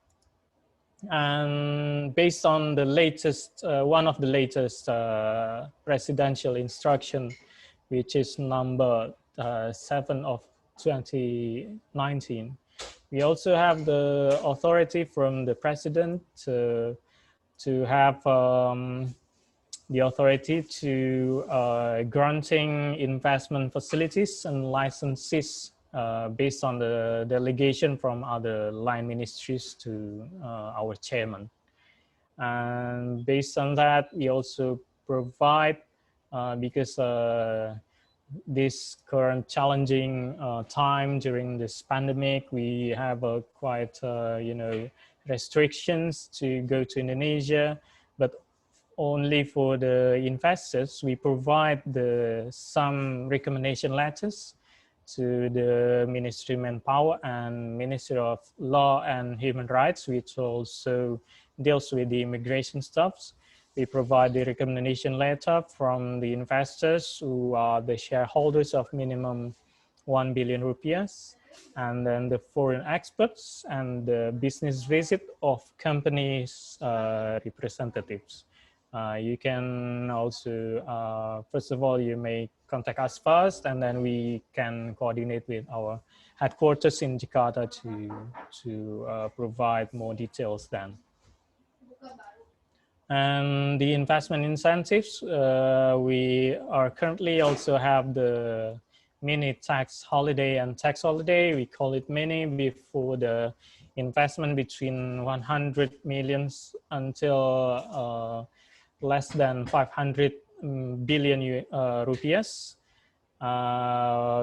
And based on the latest, one of the latest presidential instruction, which is number 7 of 2019, we also have the authority from the president to have the authority to granting investment facilities and licenses based on the delegation from other line ministries to our chairman. And based on that, we also provide, because this current challenging time during this pandemic, we have quite, restrictions to go to Indonesia, but only for the investors, we provide some recommendation letters to the Ministry of Manpower and Ministry of Law and Human Rights, which also deals with the immigration stuffs. We provide the recommendation letter from the investors who are the shareholders of minimum 1 billion rupiahs, and then the foreign experts and the business visit of companies' representatives. You can also, first of all, you may contact us first, and then we can coordinate with our headquarters in Jakarta to provide more details then. And the investment incentives, we are currently also have the mini tax holiday and tax holiday. We call it mini before the investment between 100 millions until less than 500 billion rupiahs,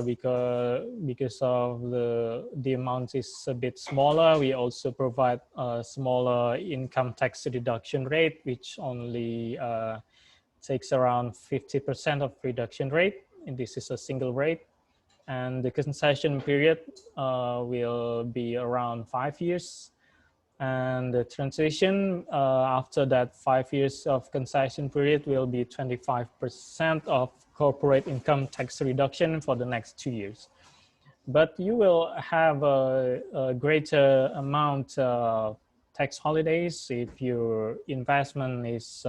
because of the amount is a bit smaller. We also provide a smaller income tax reduction rate, which only takes around 50% of reduction rate, and this is a single rate. And the concession period will be around 5 years. And the transition after that 5 years of concession period will be 25% of corporate income tax reduction for the next 2 years. But you will have a greater amount of tax holidays if your investment is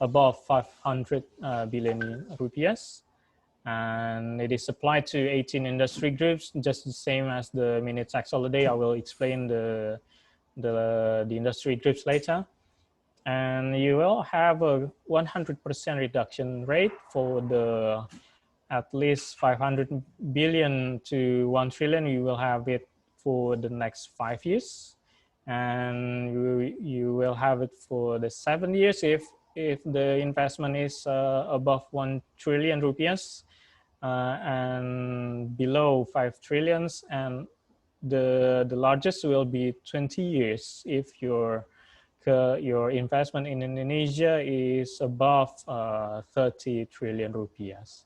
above 500 billion rupiahs. And it is applied to 18 industry groups, just the same as the mini tax holiday. I will explain the industry groups later. And you will have a 100% reduction rate for the at least 500 billion to 1 trillion. You will have it for the next 5 years, and you will have it for the 7 years if the investment is above 1 trillion rupiahs and below 5 trillions, and the largest will be 20 years if your investment in Indonesia is above 30 trillion rupiahs.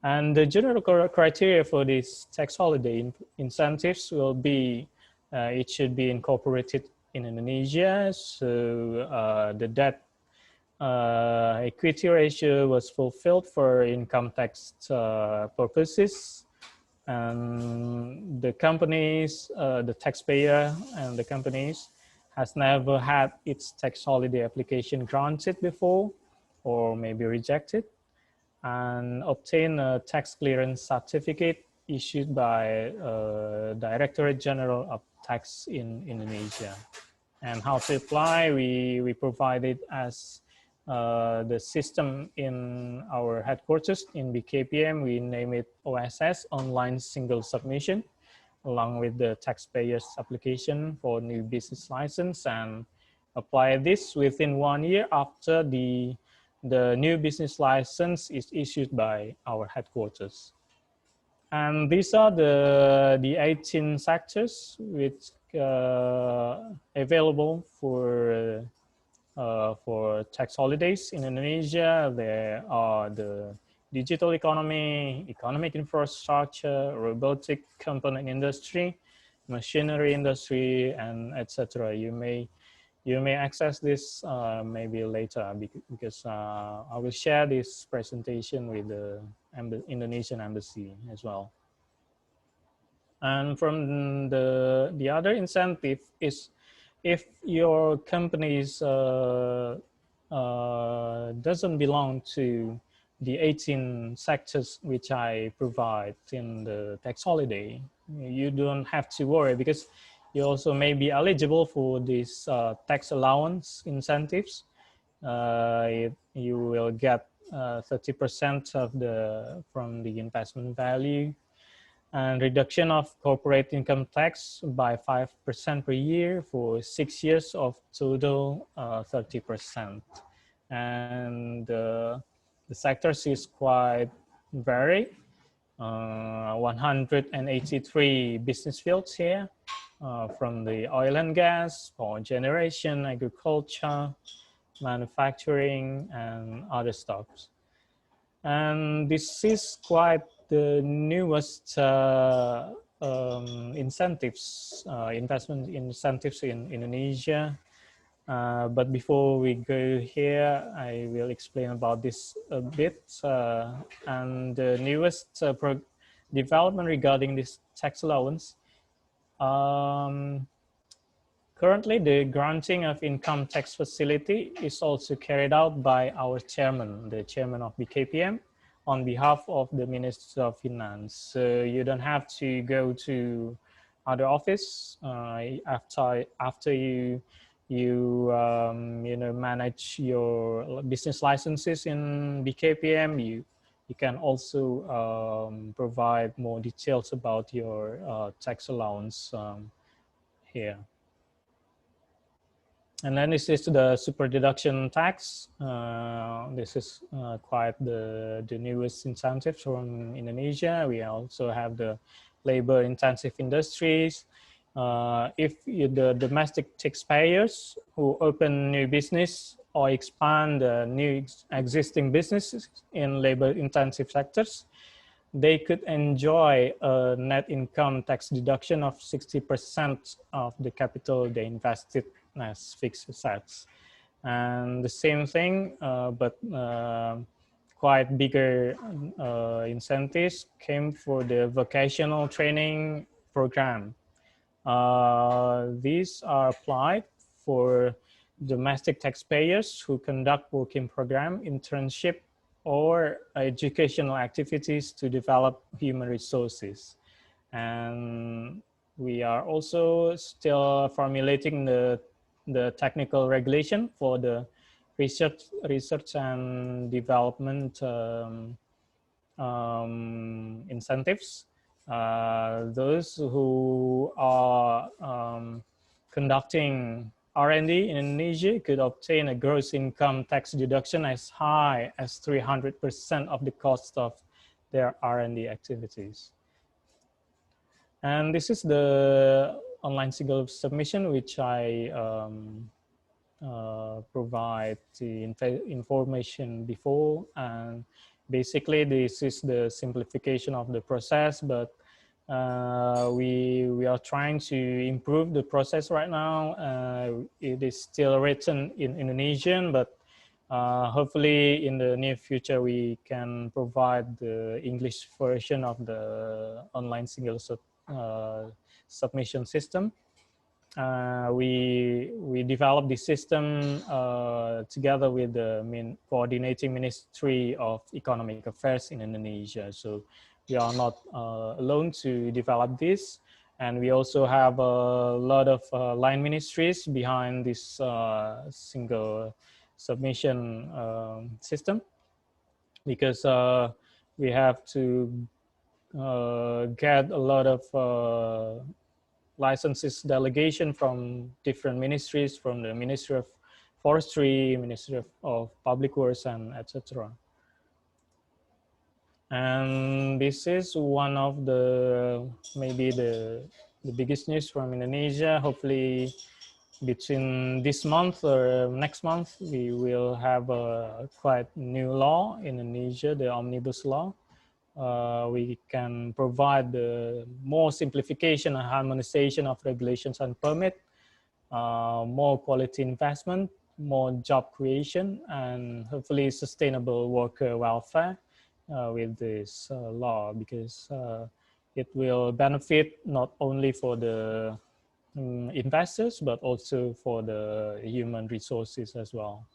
And the general criteria for this tax holiday incentives will be, it should be incorporated in Indonesia, so the debt equity ratio was fulfilled for income tax purposes. And the companies, the taxpayer and the companies has never had its tax holiday application granted before or maybe rejected, and obtain a tax clearance certificate issued by Directorate General of Tax in Indonesia. And how to apply, we provide it as the system in our headquarters in BKPM. We name it OSS, Online Single Submission, along with the taxpayer's application for new business license, and apply this within 1 year after the new business license is issued by our headquarters. And these are the 18 sectors which available for tax holidays in Indonesia. There are the digital economy, economic infrastructure, robotic component industry, machinery industry, and etc. You may You may access this maybe later because I will share this presentation with the Indonesian embassy as well. And from the other incentive is if your company's doesn't belong to the 18 sectors which I provide in the tax holiday, you don't have to worry because you also may be eligible for these tax allowance incentives. You will get 30% of from the investment value, and reduction of corporate income tax by 5% per year for 6 years of total 30%. And the sectors is quite varied. 183 business fields here, from the oil and gas, power generation, agriculture, manufacturing, and other stuffs. And this is quite the newest incentives, investment incentives in Indonesia. But before we go here, I will explain about this a bit. And the newest development regarding this tax allowance. Currently, the granting of income tax facility is also carried out by our chairman, the chairman of BKPM, on behalf of the Minister of Finance. So you don't have to go to other office after you manage your business licenses in BKPM. You can also provide more details about your tax allowance here. And then this is the super deduction tax. This is quite the newest incentive from Indonesia. We also have the labor intensive industries. If the domestic taxpayers who open new business or expand new existing businesses in labor intensive sectors, they could enjoy a net income tax deduction of 60% of the capital they invested as fixed assets. And the same thing, but quite bigger incentives came for the vocational training program. These are applied for domestic taxpayers who conduct working program, internship, or educational activities to develop human resources. And we are also still formulating the technical regulation for the research and development incentives. Those who are conducting R&D in Indonesia could obtain a gross income tax deduction as high as 300% of the cost of their R&D activities. And this is the online single submission, which I provide the information before. And basically, this is the simplification of the process, but we are trying to improve the process right now. It is still written in Indonesian, but hopefully in the near future we can provide the English version of the online single submission system. We developed this system together with the coordinating Ministry of Economic Affairs in Indonesia. So we are not alone to develop this, and we also have a lot of line ministries behind this single submission system, because we have to get a lot of licenses delegation from different ministries, from the Ministry of Forestry, Ministry of Public Works, and etc. And this is one of the maybe the biggest news from Indonesia. Hopefully between this month or next month, we will have a quite new law in Indonesia, the omnibus law. We can provide the more simplification and harmonization of regulations and permit more quality investment, more job creation, and hopefully sustainable worker welfare with this law, because it will benefit not only for the investors, but also for the human resources as well.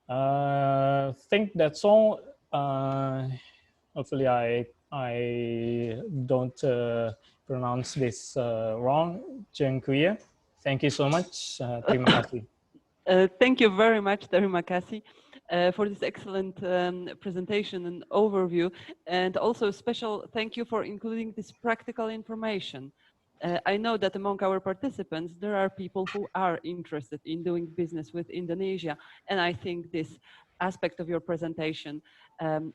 I think that's all. Hopefully I don't pronounce this wrong. Dziękuję. Thank you so much. Terima kasih. Thank you very much, Terima kasih, for this excellent presentation and overview, and also a special thank you for including this practical information. I know that among our participants, there are people who are interested in doing business with Indonesia, and I think this aspect of your presentation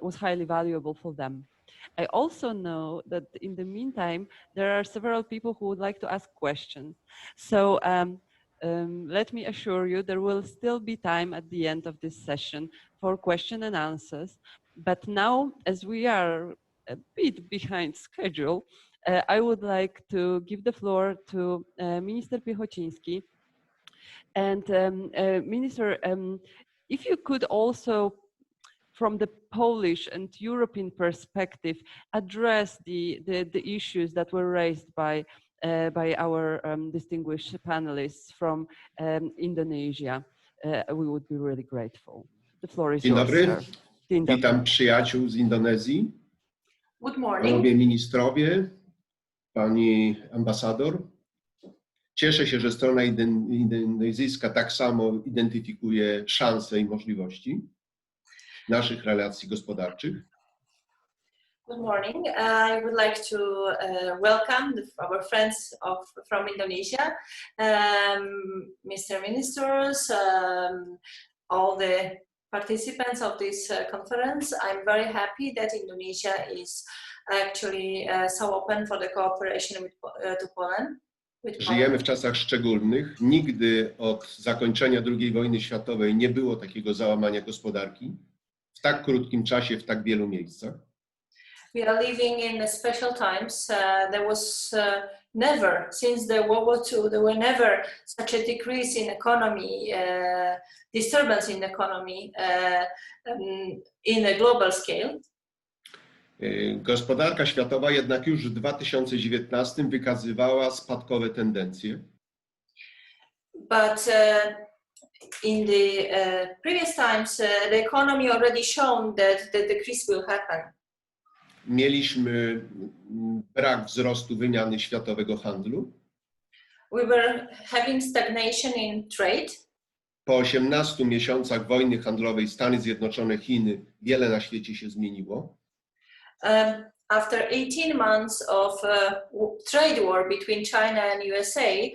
was highly valuable for them. I also know that in the meantime, there are several people who would like to ask questions. So let me assure you, there will still be time at the end of this session for question and answers. But now, as we are a bit behind schedule, I would like to give the floor to Minister Piechociński. And Minister, if you could also, from the Polish and European perspective, address the issues that were raised by our distinguished panelists from Indonesia, we would be really grateful. The floor is yours, sir. Dzień dobry. Witam przyjaciół z Indonezji. Good morning. Panowie ministrowie, pani ambasador. Cieszę się, że strona indonezyjska tak samo identyfikuje szanse i możliwości naszych relacji gospodarczych. Good morning. I would like to welcome our friends from Indonesia, Mr. Ministers, all the participants of this conference. I'm very happy that Indonesia is actually so open for the cooperation to Poland. Żyjemy w czasach szczególnych. Nigdy od zakończenia II wojny światowej nie było takiego załamania gospodarki w tak krótkim czasie, w tak wielu miejscach. We are living in special times. There was never, since the World War II, there were never such a decrease in economy, disturbance in economy in a global scale. Gospodarka światowa jednak już w 2019 wykazywała spadkowe tendencje. But in the previous times, the economy already shown that the decrease will happen. Mieliśmy brak wzrostu wymiany światowego handlu. We were having stagnation in trade. Po 18 miesiącach wojny handlowej Stany Zjednoczone, Chiny, wiele na świecie się zmieniło. After 18 months of trade war between China and USA,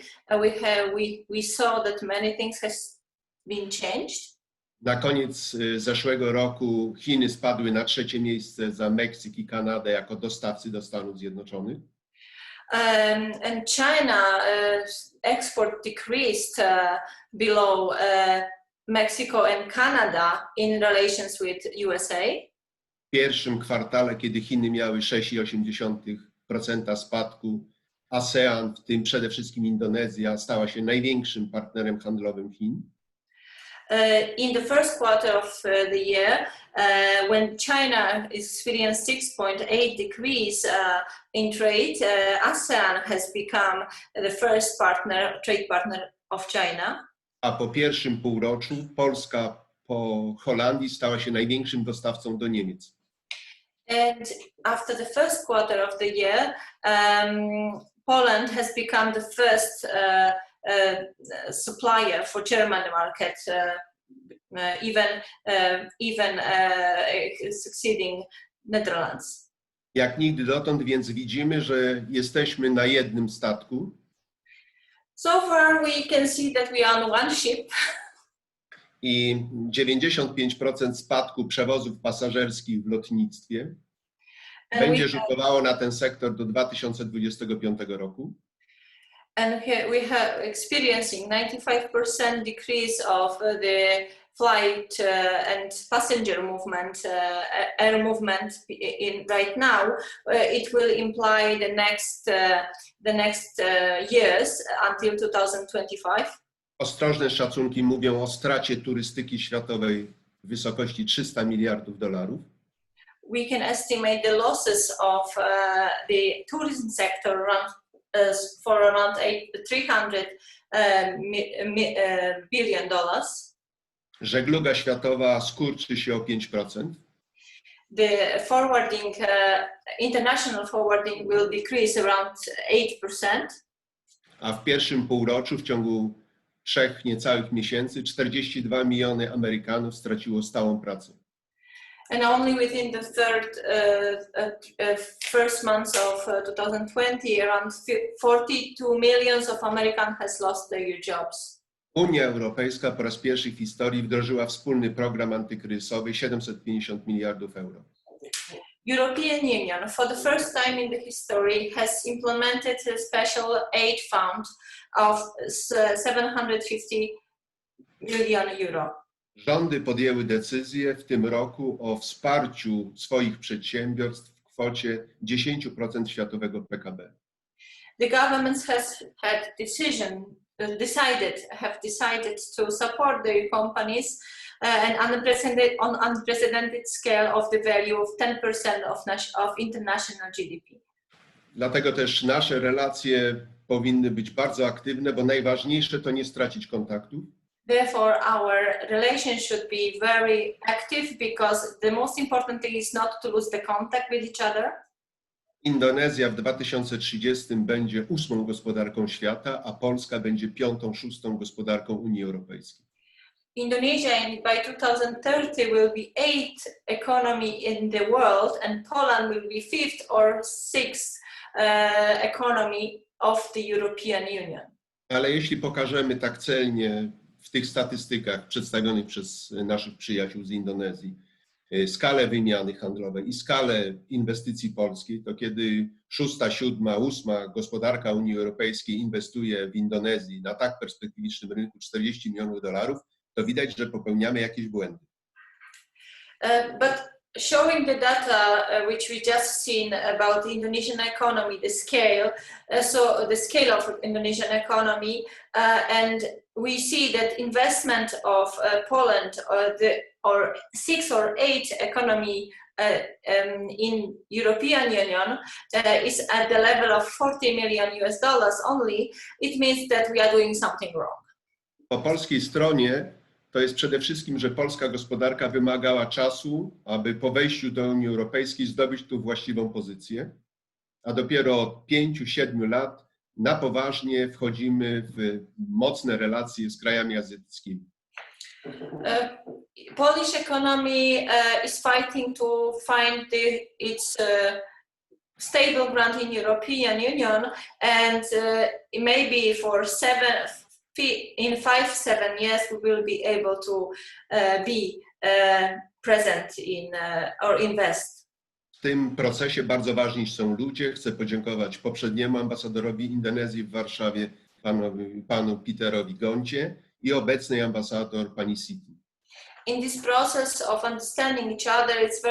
we saw that many things has been changed. Na koniec zeszłego roku Chiny spadły na 3. miejsce za Meksyk i Kanadę jako dostawcy do Stanów Zjednoczonych. And China export decreased below Mexico and Canada in relations with USA. W pierwszym kwartale, kiedy Chiny miały 6,8% spadku, ASEAN, w tym przede wszystkim Indonezja, stała się największym partnerem handlowym Chin. In the first quarter of the year, when China experienced 6.8 decrease in trade, ASEAN has become the first trade partner of China. A po pierwszym półroczu Polska po Holandii stała się największym dostawcą do Niemiec. And after the first quarter of the year, Poland has become the first supplier for German market, even succeeding Netherlands. Jak nigdy dotąd, więc widzimy, że jesteśmy na jednym statku. So far we can see that we are on one ship. I 95% spadku przewozów pasażerskich w lotnictwie będzie rzutowało na ten sektor do 2025 roku. And we have experiencing 95% decrease of the flight and passenger movement, air movement right now, it will imply the next years until 2025. Ostrożne szacunki mówią o stracie turystyki światowej w wysokości 300 miliardów dolarów. We can estimate the losses of the tourism sector for around $300 billion. Żegluga światowa skurczy się o 5%. The forwarding, international forwarding will decrease around 8%. A w pierwszym półroczu, w ciągu 3 niecałych miesięcy, 42 miliony Amerykanów straciło stałą pracę. And only within the first months of 2020, around 42 millions of Americans has lost their jobs. Unia Europejska po raz pierwszy w historii wdrożyła wspólny program antykryzysowy 750 miliardów euro. European Union, for the first time in the history, has implemented a special aid fund of 750 million euro. Rządy podjęły decyzję w tym roku o wsparciu swoich przedsiębiorstw w kwocie 10% światowego PKB. The governments have decided to support their companies on unprecedented scale of the value of 10% of international GDP. Dlatego też nasze relacje powinny być bardzo aktywne, bo najważniejsze to nie stracić kontaktów. Therefore, our relations should be very active because the most important thing is not to lose the contact with each other. Indonezja w 2030 będzie 8. gospodarką świata, a Polska będzie 5., 6. gospodarką Unii Europejskiej. Indonesia by 2030 will be 8th economy in the world and Poland will be 5th or 6th economy of the European Union. Ale jeśli pokażemy tak celnie w tych statystykach przedstawionych przez naszych przyjaciół z Indonezji skalę wymiany handlowej i skalę inwestycji polskiej, to kiedy 6., 7., 8. gospodarka Unii Europejskiej inwestuje w Indonezji na tak perspektywicznym rynku 40 milionów dolarów, to widać, że popełniamy jakieś błędy. But showing the data which we just seen about the Indonesian economy, the scale, so the scale of Indonesian economy, and we see that investment of Poland or 6 or 8 economy in European Union is at the level of $40 million only, it means that we are doing something wrong. Po polskiej stronie to jest przede wszystkim, że polska gospodarka wymagała czasu, aby po wejściu do Unii Europejskiej zdobyć tu właściwą pozycję, a dopiero od 5-7 lat na poważnie wchodzimy w mocne relacje z krajami azjatyckimi. Polish economy is fighting to find its stable ground in European Union, and maybe for 5-7 years we will be able to be present in or invest. W tym procesie bardzo ważni są ludzie. Chcę podziękować poprzedniemu ambasadorowi Indonezji w Warszawie, panu Peterowi Goncie, i obecnej ambasador pani Siti. In this process of understanding each other, it's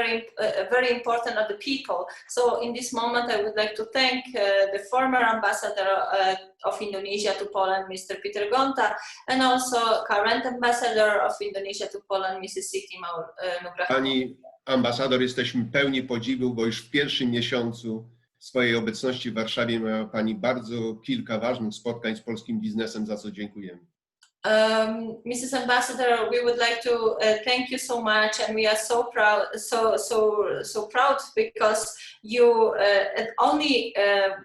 very important are the people. So in this moment, I would like to thank the former ambassador of Indonesia to Poland, Mr. Peter Gonta, and also current ambassador of Indonesia to Poland, Mrs. Siti Nugraha. Pani ambasador, jesteśmy pełni podziwu, bo już w pierwszym miesiącu swojej obecności w Warszawie miała pani kilka ważnych spotkań z polskim biznesem, za co dziękujemy. Mrs. Ambassador, we would like to thank you so much, and we are so proud, so proud because you only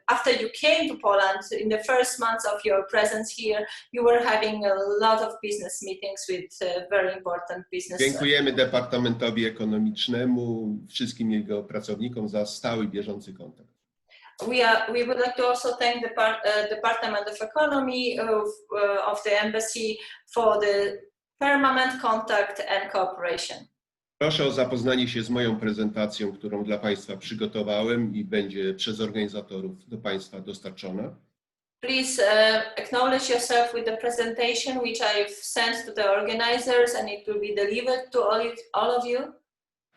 after you came to Poland in the first months of your presence here, you were having a lot of business meetings with very important business. Dziękujemy Departamentowi Ekonomicznemu, wszystkim jego pracownikom za stały, bieżący kontakt. We would like to also thank the Department of Economy of the Embassy for the permanent contact and cooperation. Proszę o zapoznanie się z moją prezentacją, którą dla Państwa przygotowałem i będzie przez organizatorów do Państwa dostarczona. please acknowledge yourself with the presentation which I've sent to the organizers, and it will be delivered to all of you.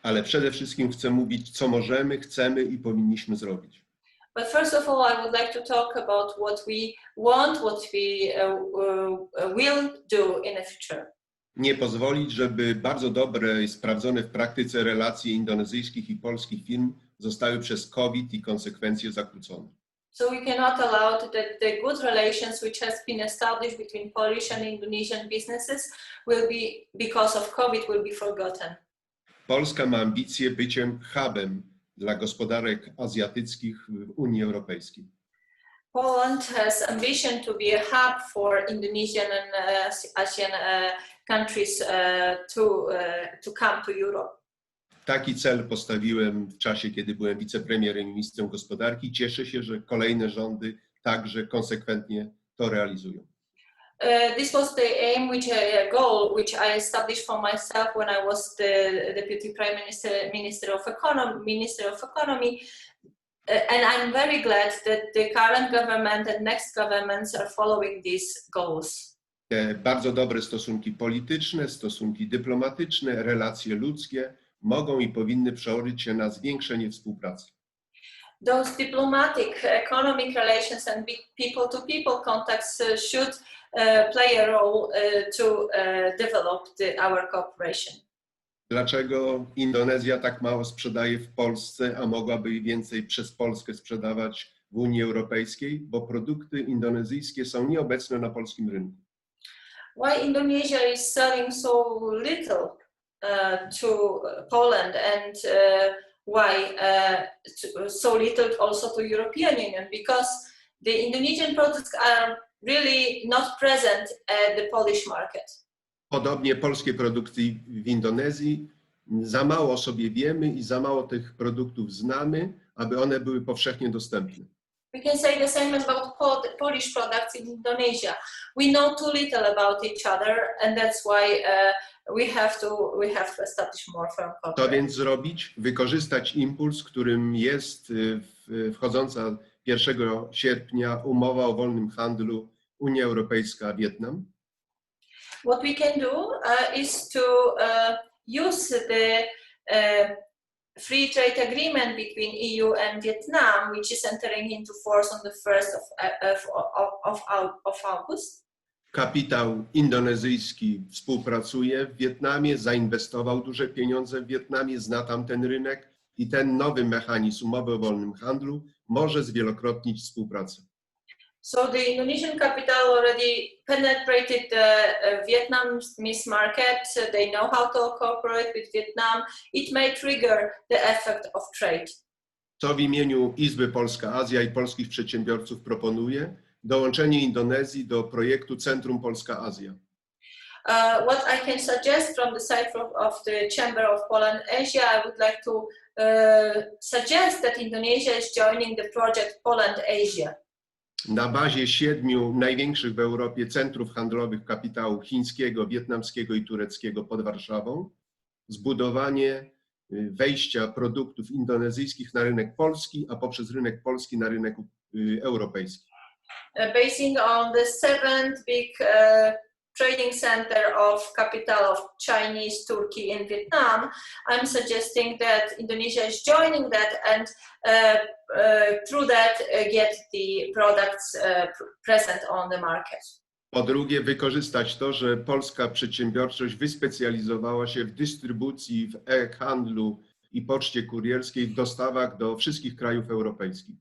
Ale przede wszystkim chcę mówić, co możemy, chcemy i powinniśmy zrobić. But first of all, I would like to talk about what we want, what we will do in the future. Nie pozwolić, żeby bardzo dobre i sprawdzone w praktyce relacje indonezyjskich i polskich firm zostały przez COVID i konsekwencje zakłócone. So we cannot allow that the good relations which has been established between Polish and Indonesian businesses will be, because of COVID, will be forgotten. Polska ma ambicje byciem hubem dla gospodarek azjatyckich w Unii Europejskiej. Poland has ambition to be a hub for Indonesian and Asian countries to come to Europe. Taki cel postawiłem w czasie, kiedy byłem wicepremierem i ministrem gospodarki. Cieszę się, że kolejne rządy także konsekwentnie to realizują. This was the aim, goal which I established for myself when I was the Deputy Prime Minister, Minister of Economy. And I'm very glad that the current government and next governments are following these goals. Te bardzo dobre stosunki polityczne, stosunki dyplomatyczne, relacje ludzkie mogą i powinny przełożyć się na zwiększenie współpracy. Those diplomatic, economic relations and people-to-people contacts should play a role to develop our cooperation. Dlaczego Indonezja tak mało sprzedaje w Polsce, a mogłaby więcej przez Polskę sprzedawać w Unii Europejskiej? Bo produkty indonezyjskie są nieobecne na polskim rynku. Why Indonesia is selling so little to Poland, and why so little also to European Union? Because the Indonesian products are really not present at the Polish market. Podobnie polskie produkty w Indonezji, za mało o sobie wiemy i za mało tych produktów znamy, aby one były powszechnie dostępne. We can say the same about Polish products in Indonesia. We know too little about each other, and that's why we have to establish more firm cooperation. To więc zrobić, wykorzystać impuls, którym jest wchodząca 1 sierpnia umowa o wolnym handlu Unia Europejska-Wietnam. What we can do is to use the free trade agreement between EU and Vietnam, which is entering into force on the 1st of August. Kapitał indonezyjski współpracuje w Wietnamie, zainwestował duże pieniądze w Wietnamie, zna tam ten rynek i ten nowy mechanizm umowy o wolnym handlu może zwielokrotnić współpracę. So the Indonesian capital already penetrated the Vietnamese market. They know how to cooperate with Vietnam. It may trigger the effect of trade. Co w imieniu Izby Polska-Azja i polskich przedsiębiorców proponuję? Dołączenie Indonezji do projektu Centrum Polska-Azja. What I can suggest from the side of the Chamber of Poland-Asia, I would like to suggest that Indonesia is joining the project Poland-Asia. Na bazie 7 największych w Europie centrów handlowych kapitału chińskiego, wietnamskiego i tureckiego pod Warszawą, zbudowanie wejścia produktów indonezyjskich na rynek polski, a poprzez rynek polski na rynek europejski. Basing on the 7th big trading center of capital of Chinese, Turkey and Vietnam, I'm suggesting that Indonesia is joining that and through that get the products present on the market. Po drugie, wykorzystać to, że polska przedsiębiorczość wyspecjalizowała się w dystrybucji, w e-handlu i poczcie kurierskiej, w dostawach do wszystkich krajów europejskich.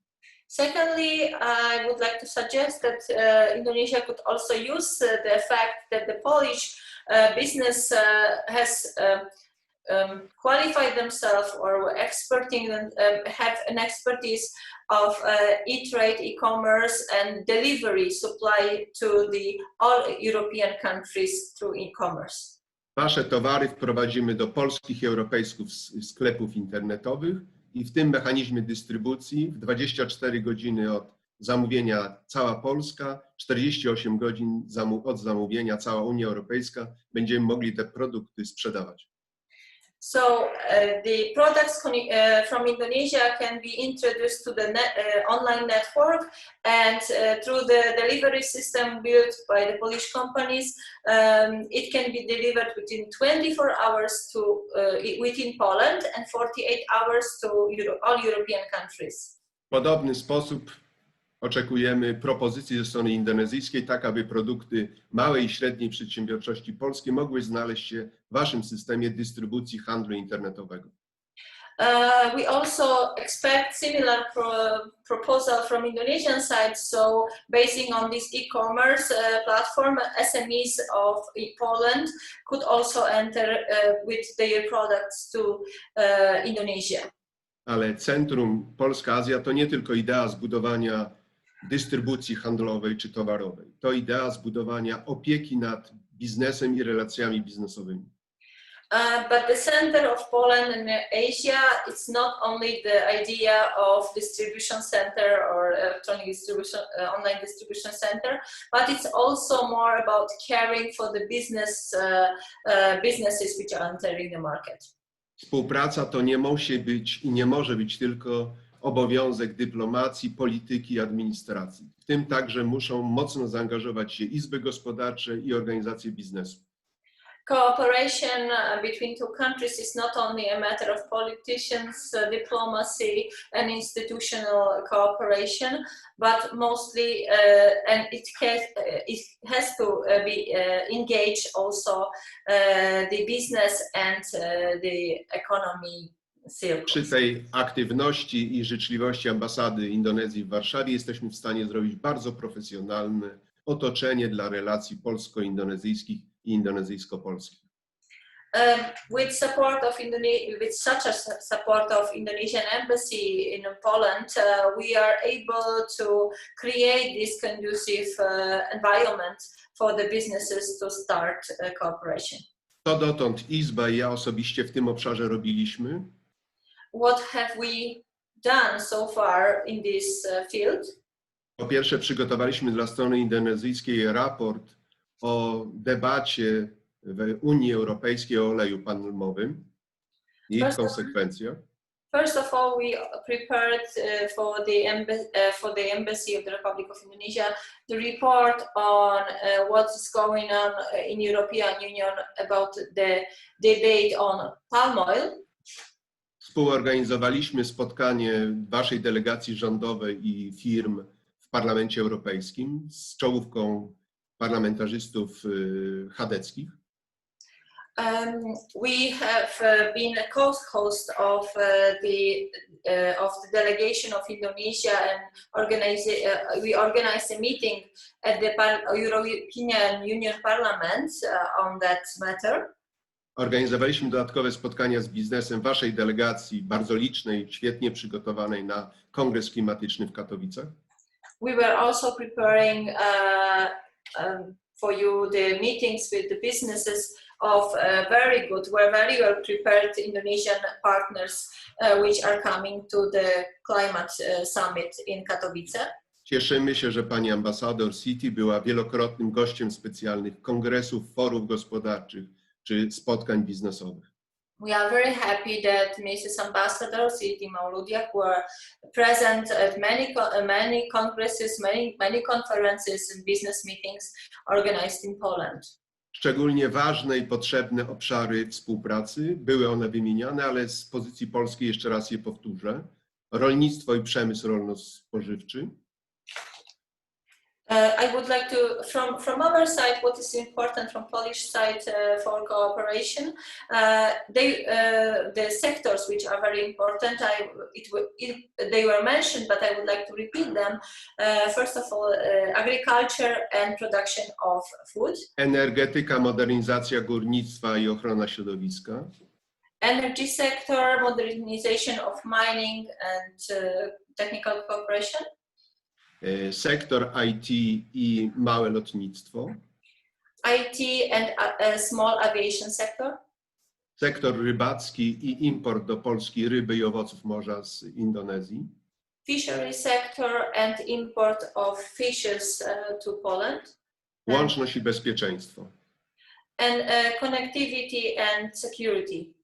Secondly, I would like to suggest that Indonesia could also use the fact that the Polish business has qualified themselves or have an expertise of e-trade, e-commerce and delivery supply to all European countries through e-commerce. Wasze towary wprowadzimy do polskich i europejskich sklepów internetowych i w tym mechanizmie dystrybucji w 24 godziny od zamówienia cała Polska, 48 godzin od zamówienia cała Unia Europejska będziemy mogli te produkty sprzedawać. So the products from Indonesia can be introduced to the online network, and through the delivery system built by the Polish companies, it can be delivered within 24 hours to within Poland and 48 hours to all European countries. W podobny sposób oczekujemy propozycji ze strony indonezyjskiej, tak aby produkty małej i średniej przedsiębiorczości polskiej mogły znaleźć się w waszym systemie dystrybucji handlu internetowego. We also expect similar proposal from Indonesian side, so basing on this e-commerce platform, SMEs of Poland could also enter with their products to Indonesia. Ale Centrum Polska-Azja to nie tylko idea zbudowania dystrybucji handlowej czy towarowej. To idea zbudowania opieki nad biznesem i relacjami biznesowymi. But the center of Poland and Asia, it's not only the idea of distribution center or electronic distribution, online distribution center, but it's also more about caring for the businesses which are entering the market. Współpraca to nie musi być i nie może być tylko obowiązek dyplomacji, polityki i administracji. W tym także muszą mocno zaangażować się izby gospodarcze i organizacje biznesu. Cooperation between two countries is not only a matter of politicians, diplomacy and institutional cooperation, but mostly and it has to be engage also the business and the economy. Przy tej aktywności i życzliwości ambasady Indonezji w Warszawie jesteśmy w stanie zrobić bardzo profesjonalne otoczenie dla relacji polsko-indonezyjskich i indonezyjsko-polskich. With such a support of Indonesian embassy in Poland, we are able to create this conducive environment for the businesses to start cooperation. Co dotąd Izba i ja osobiście w tym obszarze robiliśmy? What have we done so far in this field? Po pierwsze, przygotowaliśmy dla strony indonezyjskiej raport o debacie w Unii Europejskiej o oleju palmowym i ich konsekwencjach. First of all, we prepared for the Embassy of the Republic of Indonesia the report on what is going on in European Union about the debate on palm oil. Współorganizowaliśmy spotkanie waszej delegacji rządowej i firm w Parlamencie Europejskim z czołówką parlamentarzystów chadeckich. We have been a co-host of the delegation of Indonesia and we organized a meeting at the European Union Parliament on that matter. Organizowaliśmy dodatkowe spotkania z biznesem waszej delegacji, bardzo licznej, świetnie przygotowanej na Kongres Klimatyczny w Katowicach. We were also preparing for you the meetings with the businesses of very well prepared Indonesian partners which are coming to the climate summit in Katowice. Cieszymy się, że pani ambasador City była wielokrotnym gościem specjalnych kongresów, forów gospodarczych czy spotkań biznesowych. We are very happy that Mrs. Ambassador Siti Mauludiak were present at many congresses, many conferences and business meetings organized in Poland. Szczególnie ważne i potrzebne obszary współpracy, były one wymieniane, ale z pozycji polskiej jeszcze raz je powtórzę. Rolnictwo i przemysł rolno-spożywczy. I would like to, from our side, what is important from Polish side for cooperation, the sectors which are very important, they were mentioned, but I would like to repeat them. First of all, agriculture and production of food. Energetyka, modernizacja górnictwa i ochrona środowiska. Energy sector, modernization of mining and technical cooperation. Sektor IT i małe lotnictwo. IT and small aviation sector. Sektor rybacki i import do Polski ryby i owoców morza z Indonezji. Fishery sector and import of fishes to Poland. Łączność i bezpieczeństwo. And connectivity and security.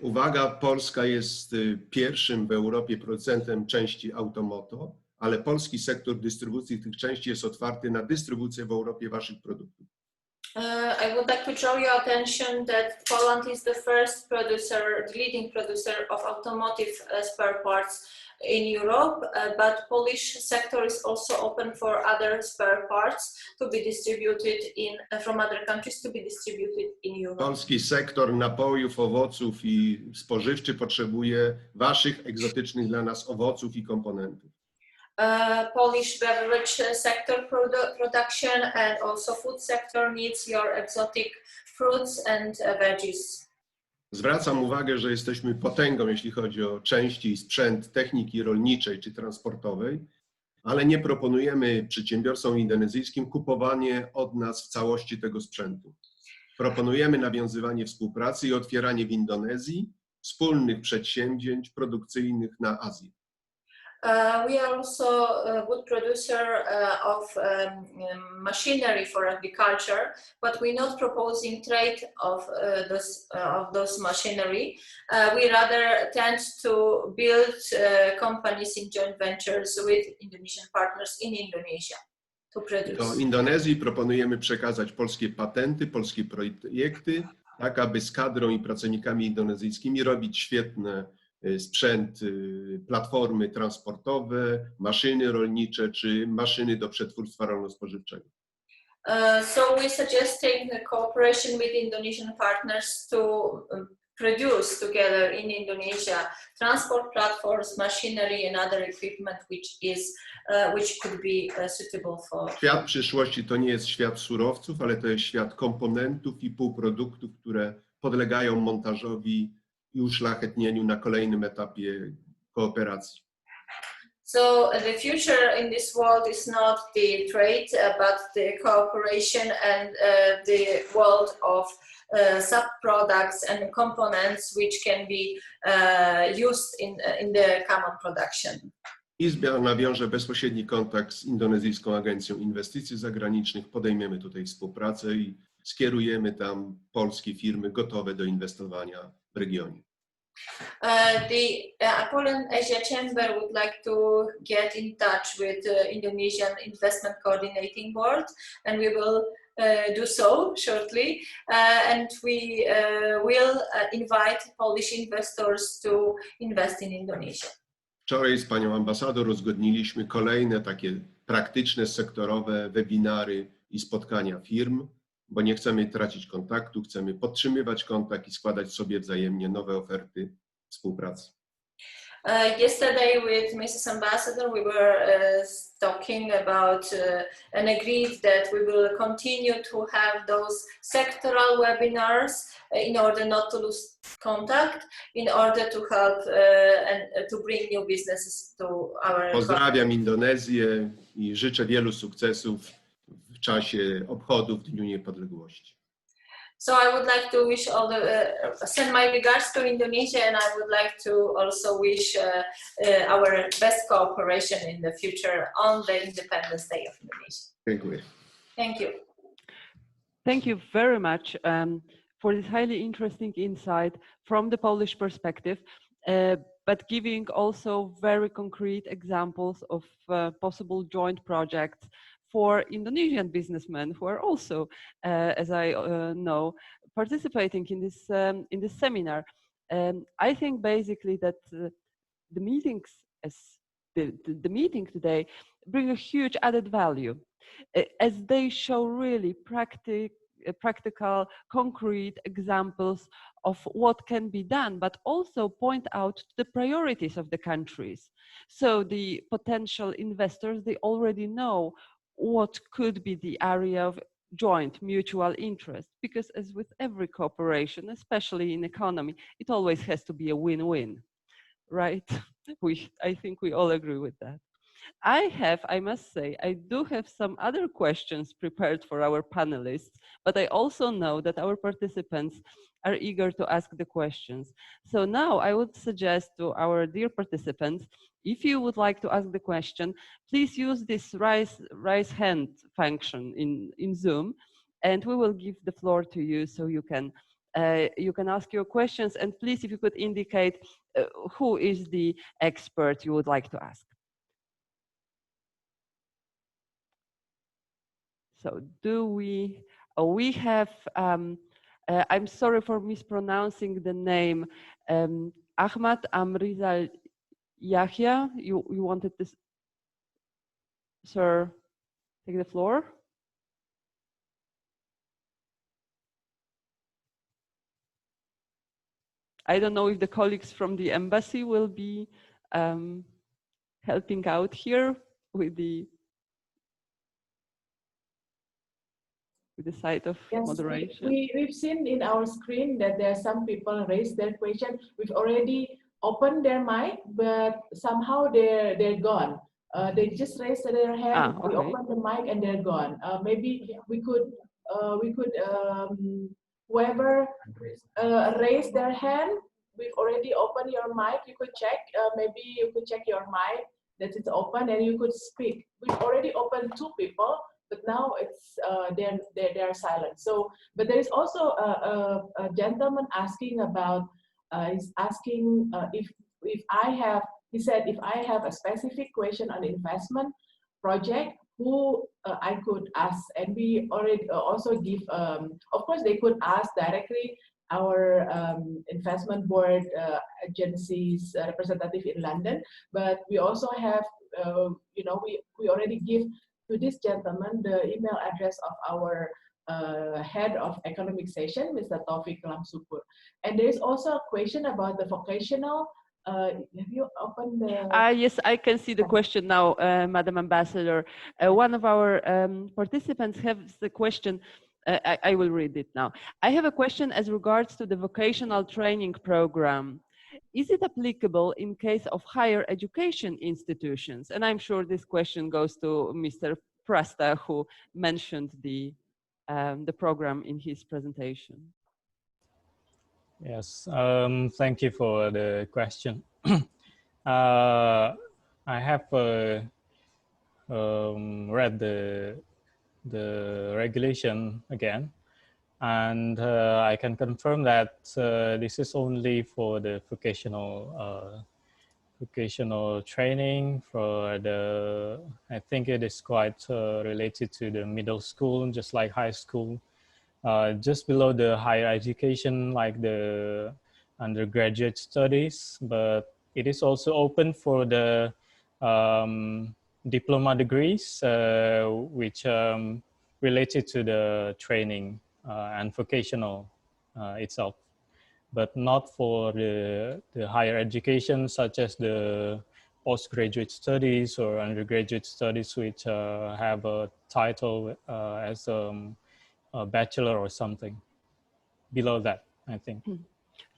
Uwaga, Polska jest pierwszym w Europie producentem części automoto, ale polski sektor dystrybucji tych części jest otwarty na dystrybucję w Europie waszych produktów. I would like to draw your attention that Poland is the first producer, the leading producer of automotive spare parts in Europe, but Polish sector is also open for other spare parts to be distributed from other countries to be distributed in Europe. Polski sektor napojów, owoców i spożywczy potrzebuje waszych egzotycznych dla nas owoców i komponentów. Polish beverage sector production and also food sector needs your exotic fruits and veggies. Zwracam uwagę, że jesteśmy potęgą, jeśli chodzi o części i sprzęt techniki rolniczej czy transportowej, ale nie proponujemy przedsiębiorcom indonezyjskim kupowanie od nas w całości tego sprzętu. Proponujemy nawiązywanie współpracy i otwieranie w Indonezji wspólnych przedsięwzięć produkcyjnych na Azję. We are also a good producer of machinery for agriculture, but we're not proposing trade of those machinery. We rather tend to build companies in joint ventures with Indonesian partners in Indonesia to produce. Do Indonezji proponujemy przekazać polskie patenty, polskie projekty, tak aby z kadrą i pracownikami indonezyjskimi robić świetne sprzęt, platformy transportowe, maszyny rolnicze czy maszyny do przetwórstwa rolno-spożywczego. So we're suggesting a cooperation with Indonesian partners to produce together in Indonesia transport platforms, machinery and other equipment which could be suitable for. Świat przyszłości to nie jest świat surowców, ale to jest świat komponentów i półproduktów, które podlegają montażowi i uszlachetnieniu na kolejnym etapie kooperacji. So the future in this world is not the trade, but the cooperation and the world of sub-products and components which can be used in the common production. Izba nawiąże bezpośredni kontakt z Indonezyjską Agencją Inwestycji Zagranicznych, podejmiemy tutaj współpracę i skierujemy tam polskie firmy gotowe do inwestowania w regionie. The Poland Asia Chamber would like to get in touch with the Indonesian Investment Coordinating Board, and we will do so shortly. And we will invite Polish investors to invest in Indonesia. Wczoraj z panią ambasador uzgodniliśmy kolejne takie praktyczne, sektorowe webinary i spotkania firm, bo nie chcemy tracić kontaktu, chcemy podtrzymywać kontakt i składać sobie wzajemnie nowe oferty współpracy. Yesterday with Mrs. Ambassador we were talking about and agreed that we will continue to have those sectoral webinars in order not to lose contact, in order to help and to bring new businesses to our. Pozdrawiam Indonezję i życzę wielu sukcesów w czasie obchodów Dniu Niepodległości. So I would like to wish send my regards to Indonesia, and I would like to also wish our best cooperation in the future on the Independence Day of Indonesia. Dziękuję. Thank you. Thank you very much for this highly interesting insight from the Polish perspective, but giving also very concrete examples of possible joint projects for Indonesian businessmen who are also, as I know, participating in this seminar. I think basically that the meetings, the meeting today, bring a huge added value, as they show really practical, concrete examples of what can be done, but also point out the priorities of the countries. So the potential investors, they already know what could be the area of joint mutual interest, because as with every cooperation, especially in economy, it always has to be a win-win, right? I think we all agree with that. I must say, I do have some other questions prepared for our panelists, but I also know that our participants are eager to ask the questions. So now I would suggest to our dear participants, if you would like to ask the question, please use this raise hand function in Zoom, and we will give the floor to you so you can you can ask your questions, and please, if you could indicate who is the expert you would like to ask. So do we have, I'm sorry for mispronouncing the name, Ahmad Amrizal Yahya, you wanted this, sir, take the floor. I don't know if the colleagues from the embassy will be helping out here with the side of moderation. We've seen in our screen that there are some people raise their question. We've already opened their mic, but somehow they're gone. They just raised their hand. Okay. We opened the mic and they're gone. Maybe we could whoever raised their hand, we've already opened your mic. You could check. Maybe you could check your mic that it's open and you could speak. We've already opened 2 people. But now it's they're silent. So, but there is also a gentleman asking about he's asking if I have, he said, if I have a specific question on investment project, who I could ask, and we already also give. Of course, they could ask directly our investment board agencies representative in London, but we also have you know, we already give to this gentleman the email address of our head of economic session, Mr. Taufik Lamsupur. And there is also a question about the vocational. Have you opened the? Yes, I can see the question now, Madam Ambassador. One of our participants has the question. I will read it now. I have a question as regards to the vocational training program. Is it applicable in case of higher education institutions? And I'm sure this question goes to Mr. Prasta, who mentioned the program in his presentation. Yes, thank you for the question. I have read the regulation again. And I can confirm that this is only for the vocational training for the, I think it is quite related to the middle school, just like high school, just below the higher education, like the undergraduate studies, but it is also open for the diploma degrees, which related to the training and vocational itself, but not for the higher education, such as the postgraduate studies or undergraduate studies, which have a title as a bachelor or something below that, I think.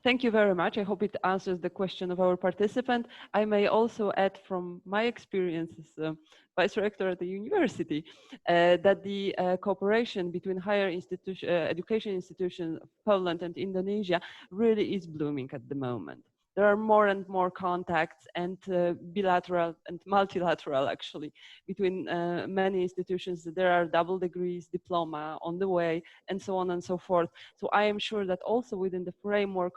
Thank you very much. I hope it answers the question of our participant. I may also add from my experience as vice rector at the university that the cooperation between higher education institutions of Poland and Indonesia really is blooming at the moment. There are more and more contacts and bilateral and multilateral actually between many institutions. There are double degrees, diploma on the way, and so on and so forth. So I am sure that also within the framework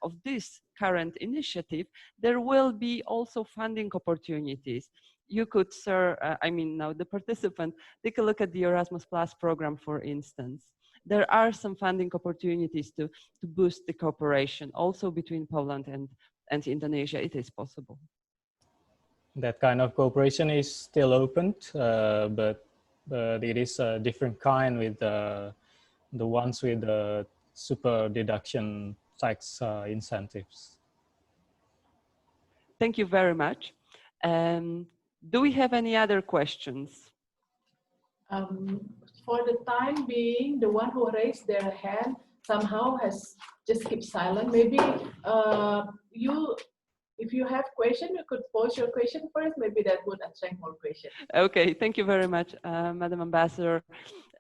of this current initiative, there will be also funding opportunities. You could, sir, I mean now the participant, take a look at the Erasmus Plus program, for instance. There are some funding opportunities to boost the cooperation also between Poland and Indonesia. It is possible. That kind of cooperation is still open, but it is a different kind with the ones with the super deduction tax incentives. Thank you very much. Do we have any other questions? For the time being, the one who raised their hand somehow has just kept silent. Maybe if you have question, you could pose your question first. Maybe that would attract more questions. Okay, thank you very much, Madam Ambassador.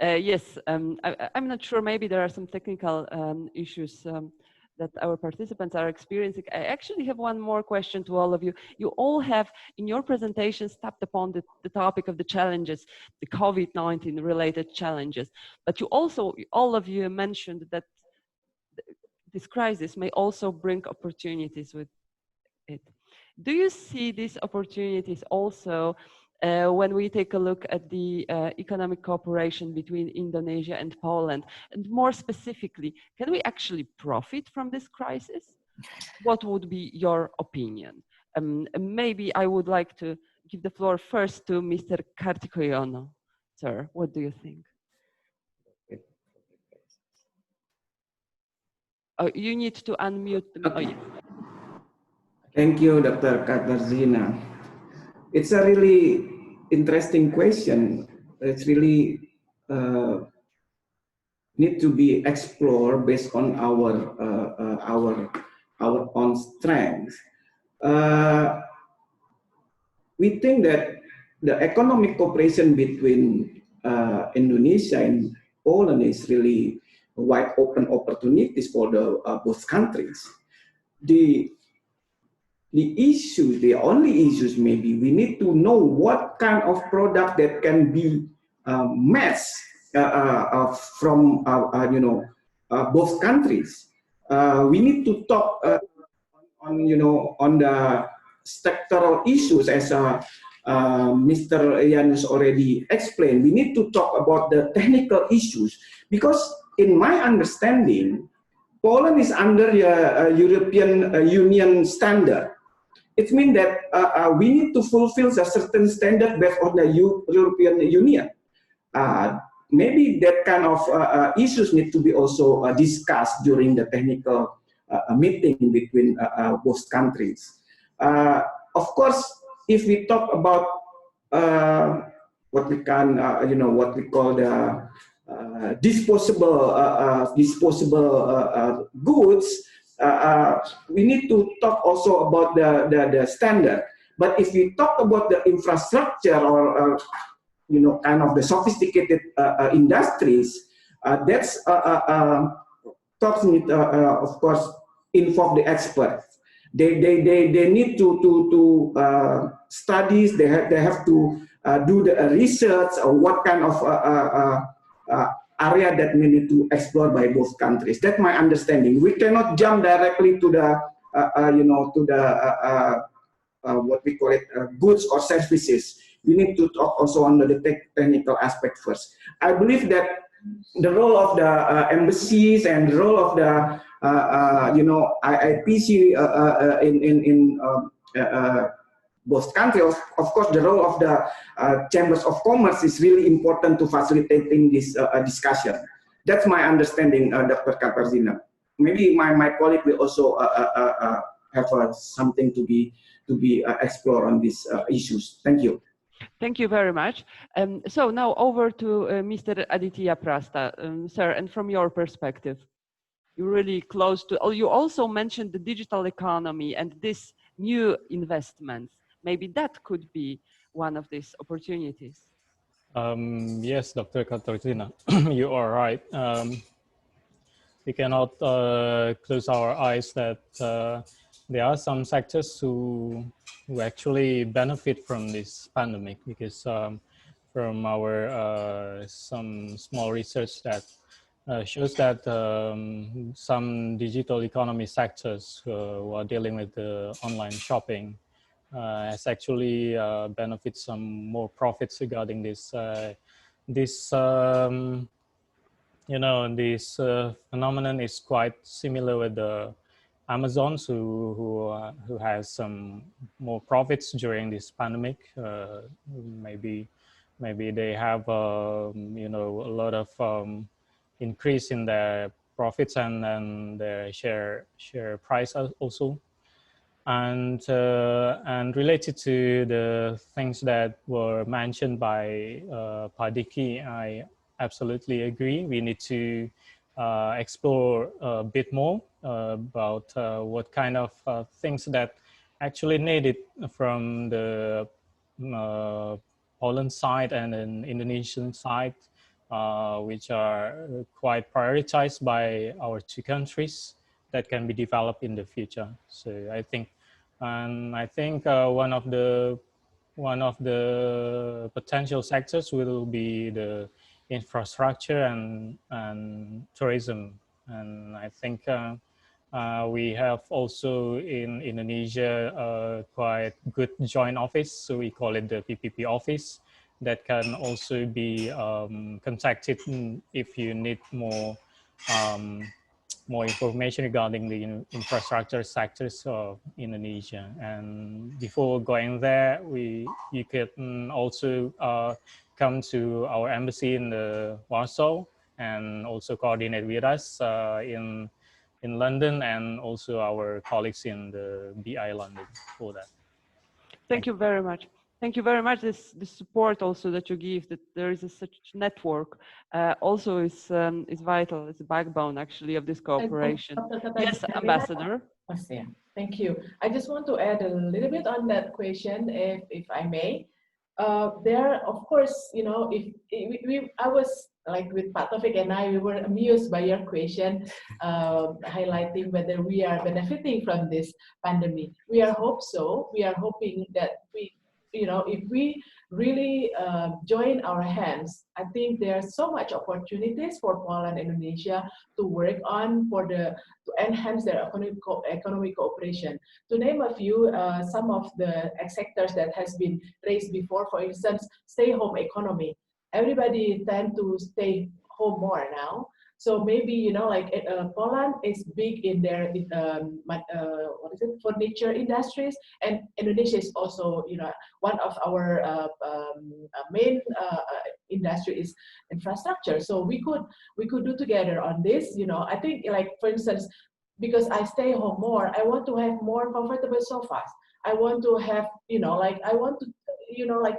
Yes, I'm not sure, maybe there are some technical issues that our participants are experiencing. I actually have one more question to all of you. You all have, in your presentations, tapped upon the topic of the challenges, the COVID-19 related challenges, but you also, all of you mentioned that this crisis may also bring opportunities with it. Do you see these opportunities also when we take a look at the economic cooperation between Indonesia and Poland? And more specifically, can we actually profit from this crisis? What would be your opinion? Maybe I would like to give the floor first to Mr. Kartikoyono. Sir, what do you think? Oh, you need to unmute. Oh, yeah. Thank you, Dr. Katarzyna. It's a really interesting question. It's really need to be explored based on our own strengths. We think that the economic cooperation between Indonesia and Poland is really wide open opportunities for the both countries. The issue, the only issues maybe, we need to know what kind of product that can be matched from both countries. We need to talk on the sectoral issues as Mr. Janus already explained. We need to talk about the technical issues because in my understanding, Poland is under the European Union standard. It means that we need to fulfill a certain standard based on the European Union. Maybe that kind of issues need to be also discussed during the technical meeting between both countries. Of course, if we talk about what we can, what we call the disposable goods, we need to talk also about the standard. But if we talk about the infrastructure or kind of the sophisticated industries, that's talks need of course involve the experts. They need to studies. They have to do the research or what kind of area that we need to explore by both countries. That's my understanding. We cannot jump directly to the what we call it goods or services. We need to talk also on the technical aspect first. I believe that the role of the embassies and the role of the IIPC in both countries, of course, the role of the chambers of commerce is really important to facilitating this discussion. That's my understanding, Dr. Katarzyna. Maybe my colleague will also have something to be explored on these issues. Thank you. Thank you very much. So now over to Mr. Aditya Prasta, sir, and from your perspective, you're really close to, you also mentioned the digital economy and this new investments. Maybe that could be one of these opportunities. Yes, Dr. Katarzyna, you are right. We cannot close our eyes that there are some sectors who actually benefit from this pandemic, because from our some small research that shows that some digital economy sectors who are dealing with the online shopping has actually benefit some more profits regarding this this phenomenon is quite similar with the Amazons who has some more profits during this pandemic. Maybe they have a lot of increase in their profits and their share price also. And related to the things that were mentioned by Padiki, I absolutely agree. We need to explore a bit more about what kind of things that actually needed from the Poland side and an Indonesian side, which are quite prioritized by our two countries that can be developed in the future. So I think one of the potential sectors will be the infrastructure and tourism, and I think We have also in Indonesia quite good joint office, so we call it the PPP office, that can also be contacted if you need more information regarding the infrastructure sectors of Indonesia. And before going there, you can also come to our embassy in Warsaw and also coordinate with us in London, and also our colleagues in the BI London for that. Thank you very much. Thank you very much. This support also that you give, that there is such network, also is vital. It's the backbone actually of this cooperation. Yes, Ambassador. Thank you. I just want to add a little bit on that question, if I may. There, of course, you know, I was like with Pak Taufik and I, we were amused by your question, highlighting whether we are benefiting from this pandemic. We are hoping that you know, if we really join our hands, I think there's so much opportunities for Poland and Indonesia to work on to enhance their economic cooperation. To name a few, some of the sectors that has been raised before, for instance, stay-home economy. Everybody tend to stay home more now. So maybe, you know, like Poland is big in their furniture industries, and Indonesia is also, you know, one of our main industry is infrastructure. So we could do together on this. You know, I think, like, for instance, because I stay home more, I want to have more comfortable sofas. I want to have, you know, like, I want to, you know, like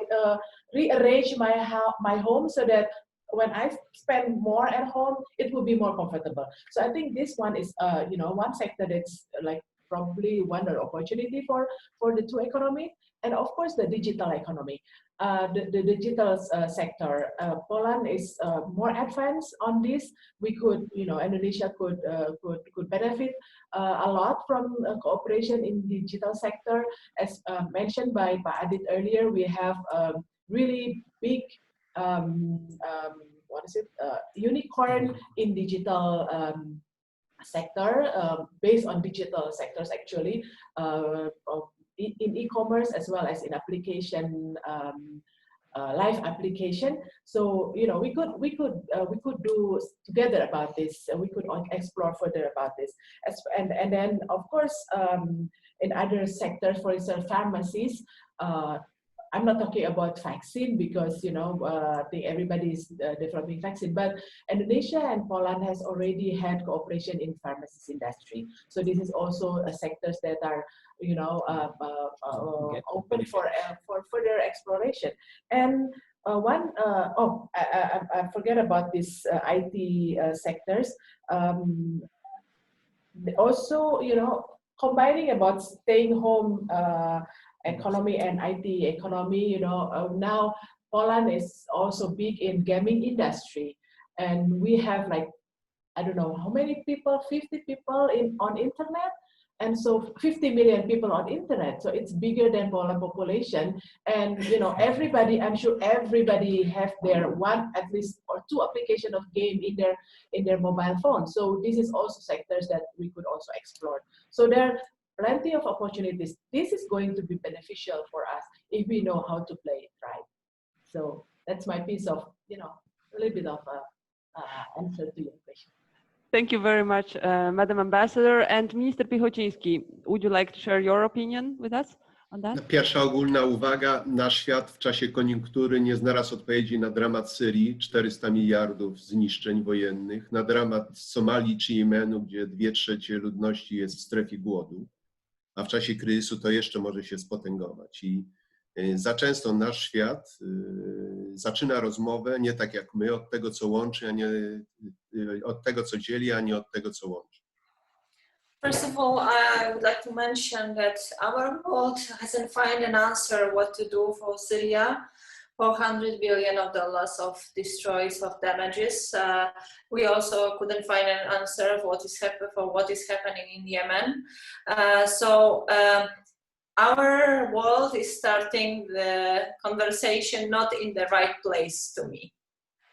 rearrange my home so that when I spend more at home, it will be more comfortable. So I think this one is, you know, one sector that's like probably one opportunity for the two economy, and of course the digital economy. The digital sector, Poland is more advanced on this. We could, you know, Indonesia could benefit a lot from cooperation in the digital sector. As mentioned by Pak Adit earlier, we have really big unicorn in digital sector, based on digital sectors actually, in e-commerce as well as in application, live application. So, you know, we could do together about this. We could explore further about this, and then of course in other sectors, for instance, pharmacies. I'm not talking about vaccine because, you know, I think everybody is developing vaccine, but Indonesia and Poland has already had cooperation in pharmacies industry. So this is also a sectors that are, you know, open for further exploration. And I forget about this IT sectors. Also, you know, combining about staying home economy and IT economy, you know, now Poland is also big in gaming industry, and we have like, I don't know how many people, 50 people on internet, and so 50 million people on internet. So it's bigger than Poland population, and you know, everybody, I'm sure everybody have their one at least or two application of game in their mobile phone. So this is also sectors that we could also explore. So there plenty of opportunities. This is going to be beneficial for us if we know how to play it right. So that's my piece of, you know, a little bit of answer to your question. Thank you very much, Madam Ambassador. And Minister Piechociński, would you like to share your opinion with us on that? Pierwsza ogólna uwaga. Nasz świat w czasie koniunktury nie znalazł odpowiedzi na dramat Syrii, 400 miliardów zniszczeń wojennych, na dramat Somalii czy Jemenu, gdzie 2/3 ludności jest w strefie głodu, a w czasie kryzysu to jeszcze może się spotęgować. I za często nasz świat zaczyna rozmowę nie tak jak my, od tego co łączy, a nie od tego co dzieli, a nie od tego co łączy. First of all, I would like to mention that our world hasn't found an answer what to do for Syria. $400 billion of destroys, of damages. We also couldn't find an answer for what is happening in Yemen. Our world is starting the conversation not in the right place to me.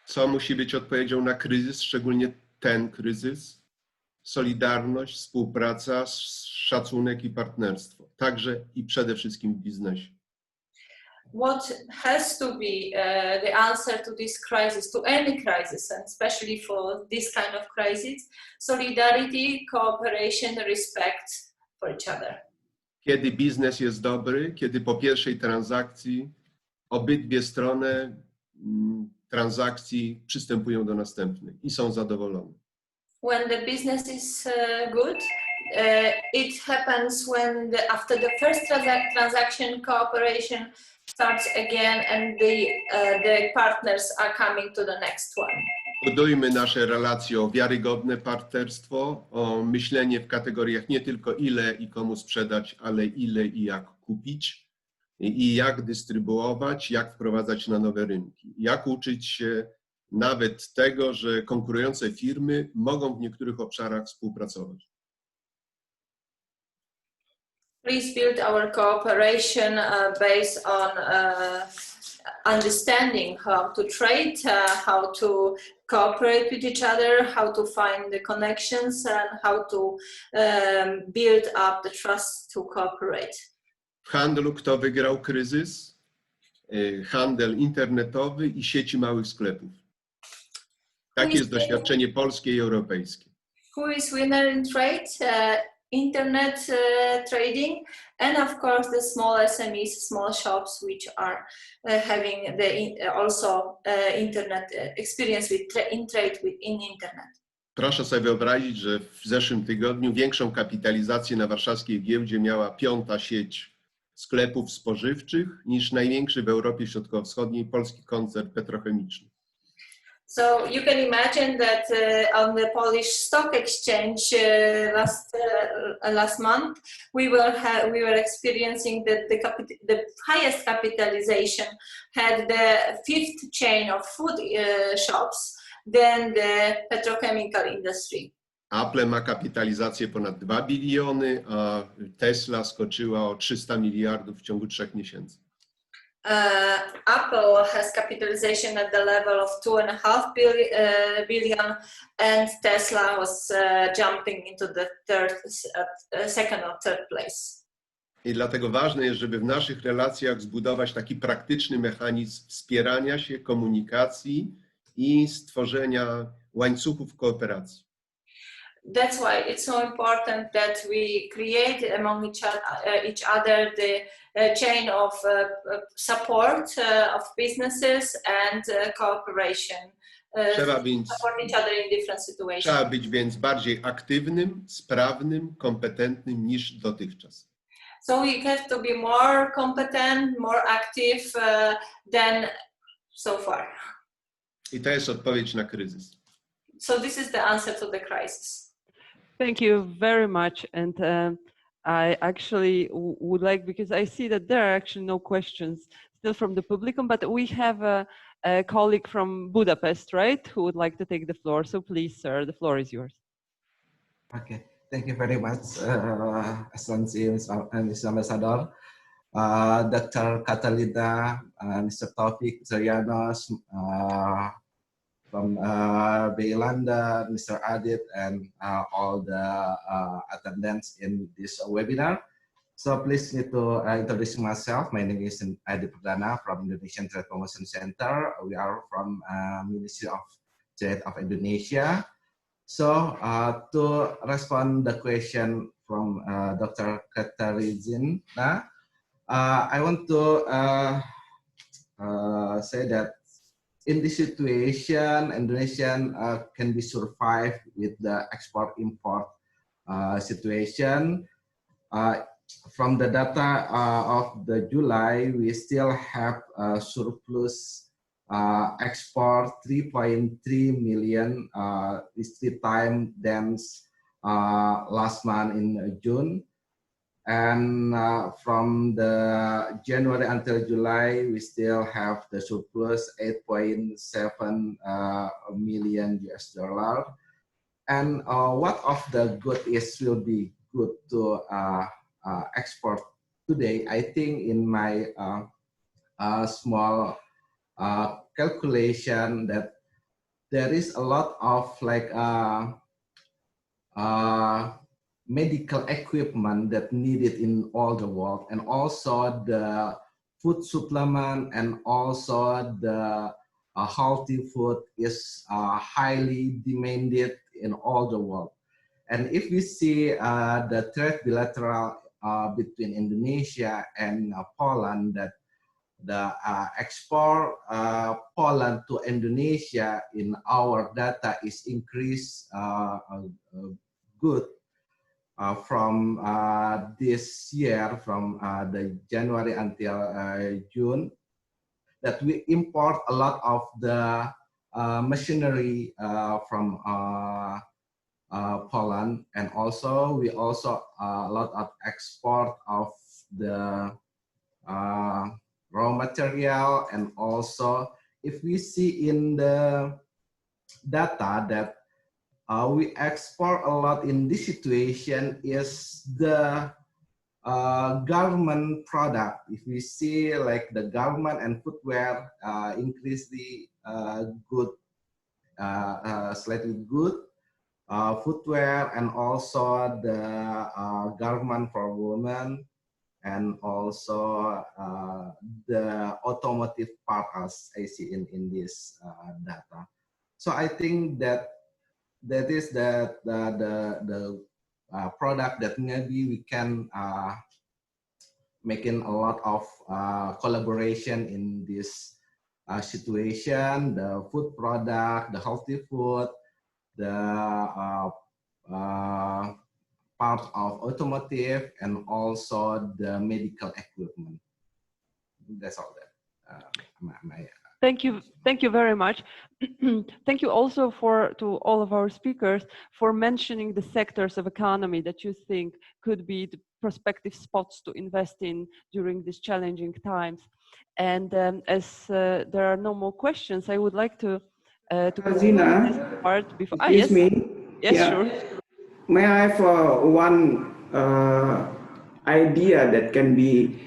Co musi być odpowiedzią na kryzys, szczególnie ten kryzys? solidarność, współpraca, szacunek i partnerstwo, także i przede wszystkim w biznesie. What has to be the answer to this crisis, to any crisis, and especially for this kind of crisis? Solidarity, cooperation, respect for each other. Kiedy biznes jest dobry, kiedy po pierwszej transakcji obydwie strony transakcji przystępują do następnej i są zadowolone. When the business is good, it happens when after the first transaction, cooperation starts again, and the partners are coming to the next one. Budujmy nasze relacje o wiarygodne partnerstwo, o myślenie w kategoriach nie tylko ile i komu sprzedać, ale ile i jak kupić, i jak dystrybuować, jak wprowadzać na nowe rynki, jak uczyć się nawet tego, że konkurujące firmy mogą w niektórych obszarach współpracować. Please build our cooperation based on understanding how to trade, how to cooperate with each other, how to find the connections, and how to build up the trust to cooperate. W handlu kto wygrał kryzys? Handel internetowy i sieci małych sklepów. Takie jest doświadczenie polskie i europejskie. Who is winner in trade? Internet trading, and of course the small SMEs, small shops, which are having also internet experience in trade in internet. Proszę sobie wyobrazić, że w zeszłym tygodniu większą kapitalizację na warszawskiej giełdzie miała 5. sieć sklepów spożywczych niż największy w Europie Środkowo-Wschodniej polski koncern petrochemiczny. So you can imagine that on the Polish stock exchange last month, we were experiencing that the highest capitalization had the 5th chain of food shops than the petrochemical industry. Apple ma kapitalizację ponad 2 biliony, a Tesla skoczyła o 300 miliardów w ciągu 3 miesięcy. Apple has capitalization at the level of 2.5 billion, and Tesla was jumping into the second or third place. I dlatego ważne jest, żeby w naszych relacjach zbudować taki praktyczny mechanizm wspierania się, komunikacji i stworzenia łańcuchów kooperacji. That's why it's so important that we create among each other the chain of support of businesses and cooperation. Support each other in different situations. Trzeba być więc bardziej aktywnym, sprawnym, kompetentnym niż dotychczas. So we have to be more competent, more active than so far. I to jest odpowiedź na kryzys. So this is the answer to the crisis. Thank you very much. And I actually would like, because I see that there are actually no questions still from the publicum, but we have a colleague from Budapest, right, who would like to take the floor. So please, sir, the floor is yours. Okay, thank you very much, Excellency, Mr. Ambassador, Dr. Catalina, Mr. Taufik Zarianos, from BI London, Mr. Adit, and all the attendants in this webinar. So please me to introduce myself. My name is Adit Perdana from Indonesian Trade Promotion Center. We are from Ministry of Trade of Indonesia. So to respond the question from Dr. Katarzyna, I want to say that in this situation, Indonesian can be survived with the export-import situation. From the data of the July, we still have surplus export 3.3 million, is 3 times than last month in June. And from the January until July, we still have the surplus 8.7 million US dollar. And what of the good will be good to export today? I think in my small calculation that there is a lot of like medical equipment that needed in all the world, and also the food supplement, and also the healthy food is highly demanded in all the world. And if we see the trade bilateral between Indonesia and Poland, that the export Poland to Indonesia in our data is increased good from this year, from the January until June, that we import a lot of the machinery from Poland, and also we also a lot of export of the raw material. And also if we see in the data that we export a lot in this situation is the garment product. If we see like the garment and footwear increase the good, slightly good footwear, and also the garment for women, and also the automotive part as I see in this data. So I think that is the product that maybe we can making a lot of collaboration in this situation, the food product, the healthy food, the part of automotive, and also the medical equipment. That's all that Thank you very much. Thank you also to all of our speakers for mentioning the sectors of economy that you think could be the prospective spots to invest in during these challenging times. And as there are no more questions, I would like to Zina, this part before. excuse me. Yes, yeah. Sure. May I have one idea that can be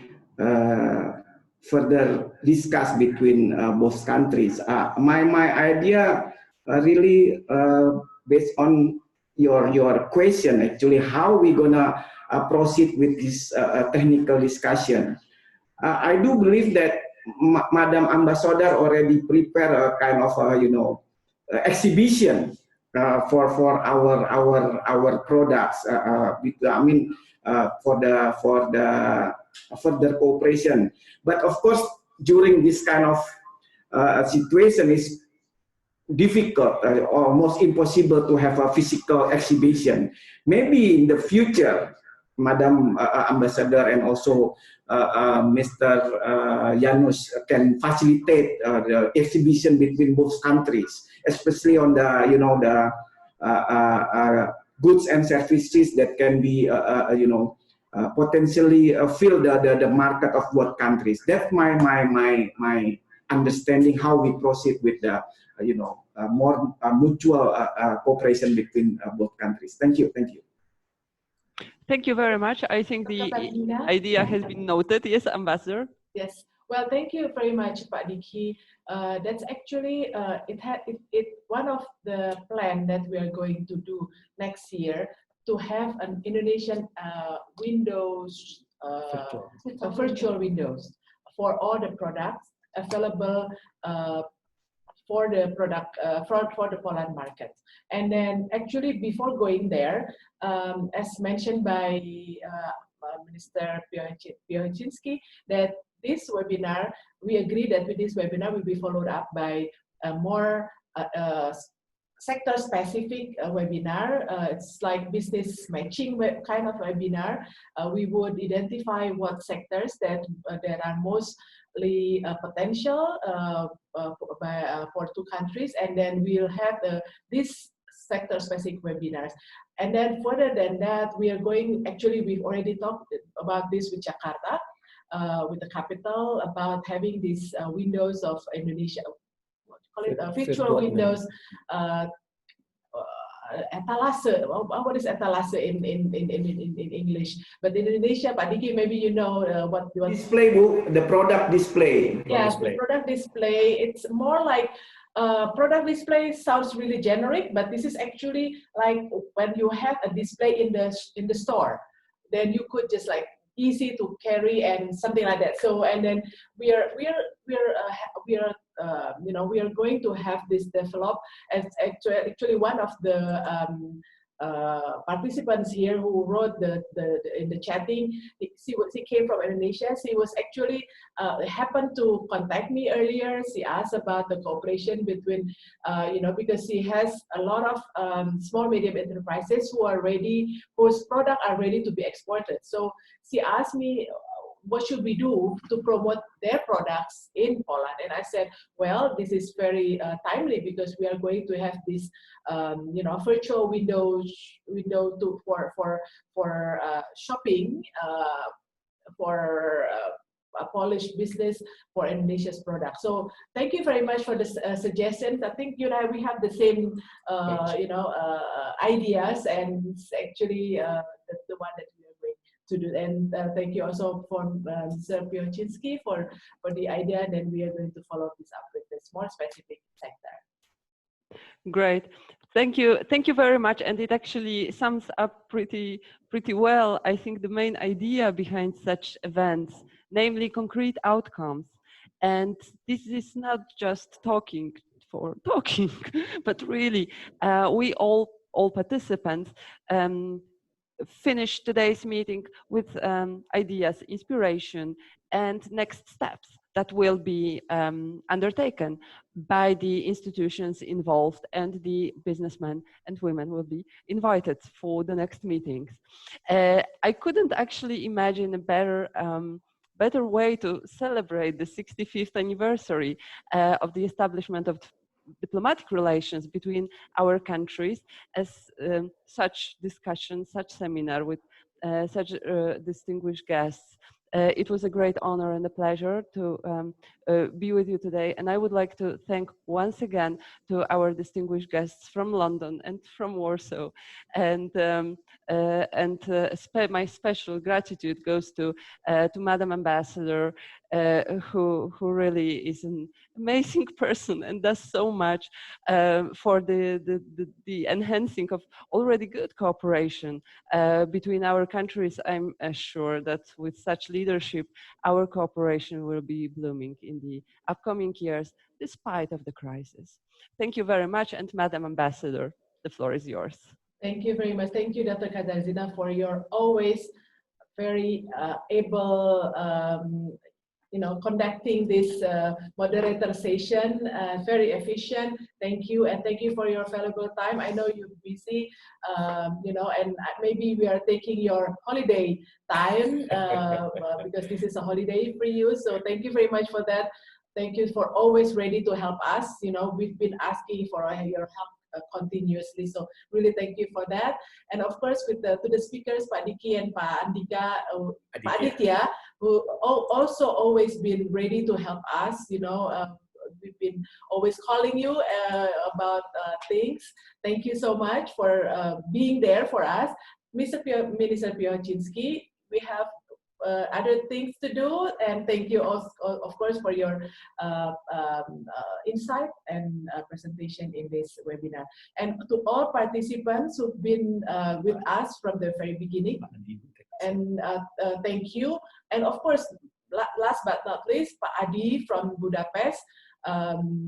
further discussed between both countries? My idea really based on your question, actually, how we gonna proceed with this technical discussion. I do believe that Madam Ambassador already prepared a kind of exhibition for our products. I mean, for the further cooperation. But of course, during this kind of situation, is difficult, almost impossible to have a physical exhibition. Maybe in the future, Madam Ambassador and also Mr. Janusz can facilitate the exhibition between both countries, especially on the goods and services that can be potentially fill the market of both countries. That's my understanding how we proceed with the more mutual cooperation between both countries. Thank you. Thank you very much. I think the idea has been noted. Yes, Ambassador. Yes. Well, thank you very much, Pak Diki. That's actually one of the plan that we are going to do next year, to have an Indonesian windows, virtual windows for all the products available for the product for the Poland market. And then actually before going there, as mentioned by Minister Piąciński, that this webinar, we agree that with this webinar will be followed up by a more sector-specific webinar. It's like business matching kind of webinar. We would identify what sectors that are mostly potential for two countries, and then we'll have this sector-specific webinars. And then further than that, we are going, actually we've already talked about this with Jakarta, with the capital, about having these windows of Indonesia, what do you call it, virtual windows etalase. What is etalase in English? But in Indonesia, Pak Diki, maybe you know what display book, the product display. Yes, the product display. It's more like product display sounds really generic, but this is actually like when you have a display in the store, then you could just like easy to carry and something like that. So and then we are going to have this develop as actually one of the participants here who wrote in the chatting. She came from Indonesia. She was actually happened to contact me earlier. She asked about the cooperation between because she has a lot of small medium enterprises whose products are ready to be exported. So she asked me, what should we do to promote their products in Poland? And I said, well, this is very timely because we are going to have this, virtual window for shopping for a Polish business for Indonesia's products. So thank you very much for the suggestions. I think you and I, we have the same, ideas, and it's actually the one that we are going to do. And thank you also for Mr. Piocinski for the idea, and then we are going to follow this up with this more specific sector. Great, thank you very much. And it actually sums up pretty well, I think, the main idea behind such events, namely concrete outcomes. And this is not just talking for talking, but really we all participants finish today's meeting with ideas, inspiration, and next steps that will be undertaken by the institutions involved, and the businessmen and women will be invited for the next meetings. I couldn't actually imagine a better way to celebrate the 65th anniversary of the establishment of diplomatic relations between our countries as such discussion, such seminar with such distinguished guests. It was a great honor and a pleasure to be with you today. And I would like to thank once again to our distinguished guests from London and from Warsaw. And my special gratitude goes to Madam Ambassador, who really is an amazing person and does so much for the enhancing of already good cooperation between our countries. I'm sure that with such leadership, our cooperation will be blooming in the upcoming years, despite of the crisis. Thank you very much, and Madam Ambassador, the floor is yours. Thank you very much. Thank you, Dr. Katarzyna, for your always very able conducting this moderator session, very efficient. Thank you, and thank you for your valuable time. I know you're busy, and maybe we are taking your holiday time because this is a holiday for you. So thank you very much for that. Thank you for always ready to help us. We've been asking for your help continuously. So really thank you for that. And of course, to the speakers, Pak Diki and Pak Aditya, who also always been ready to help us. We've been always calling you about things. Thank you so much for being there for us. Minister Piocinski, we have other things to do, and thank you also, of course, for your insight and presentation in this webinar. And to all participants who've been with us from the very beginning, and thank you. And of course, last but not least, Pak Adi from Budapest.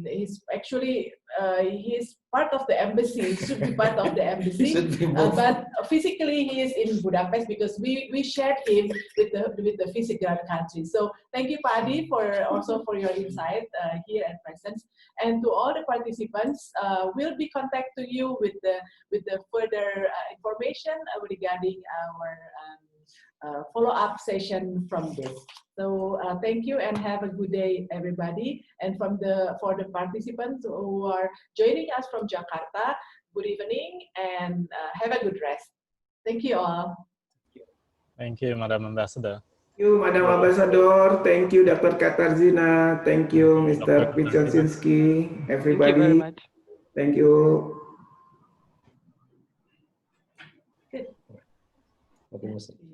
He's actually he's part of the embassy. He should be part of the embassy, but physically he is in Budapest because we shared him with the Visegrad countries. So thank you, Pak Adi, for your insight here and presence. And to all the participants, we'll be contact to you with the further information regarding our follow-up session from this. So thank you and have a good day, everybody. And for the participants who are joining us from Jakarta, good evening and have a good rest. Thank you all. Thank you, Madam Ambassador. Thank you, Madam Ambassador. Thank you, Dr. Katarzyna. Thank you, Mr. Piocinski. Everybody. Thank you very much. Thank you. Nothing was said.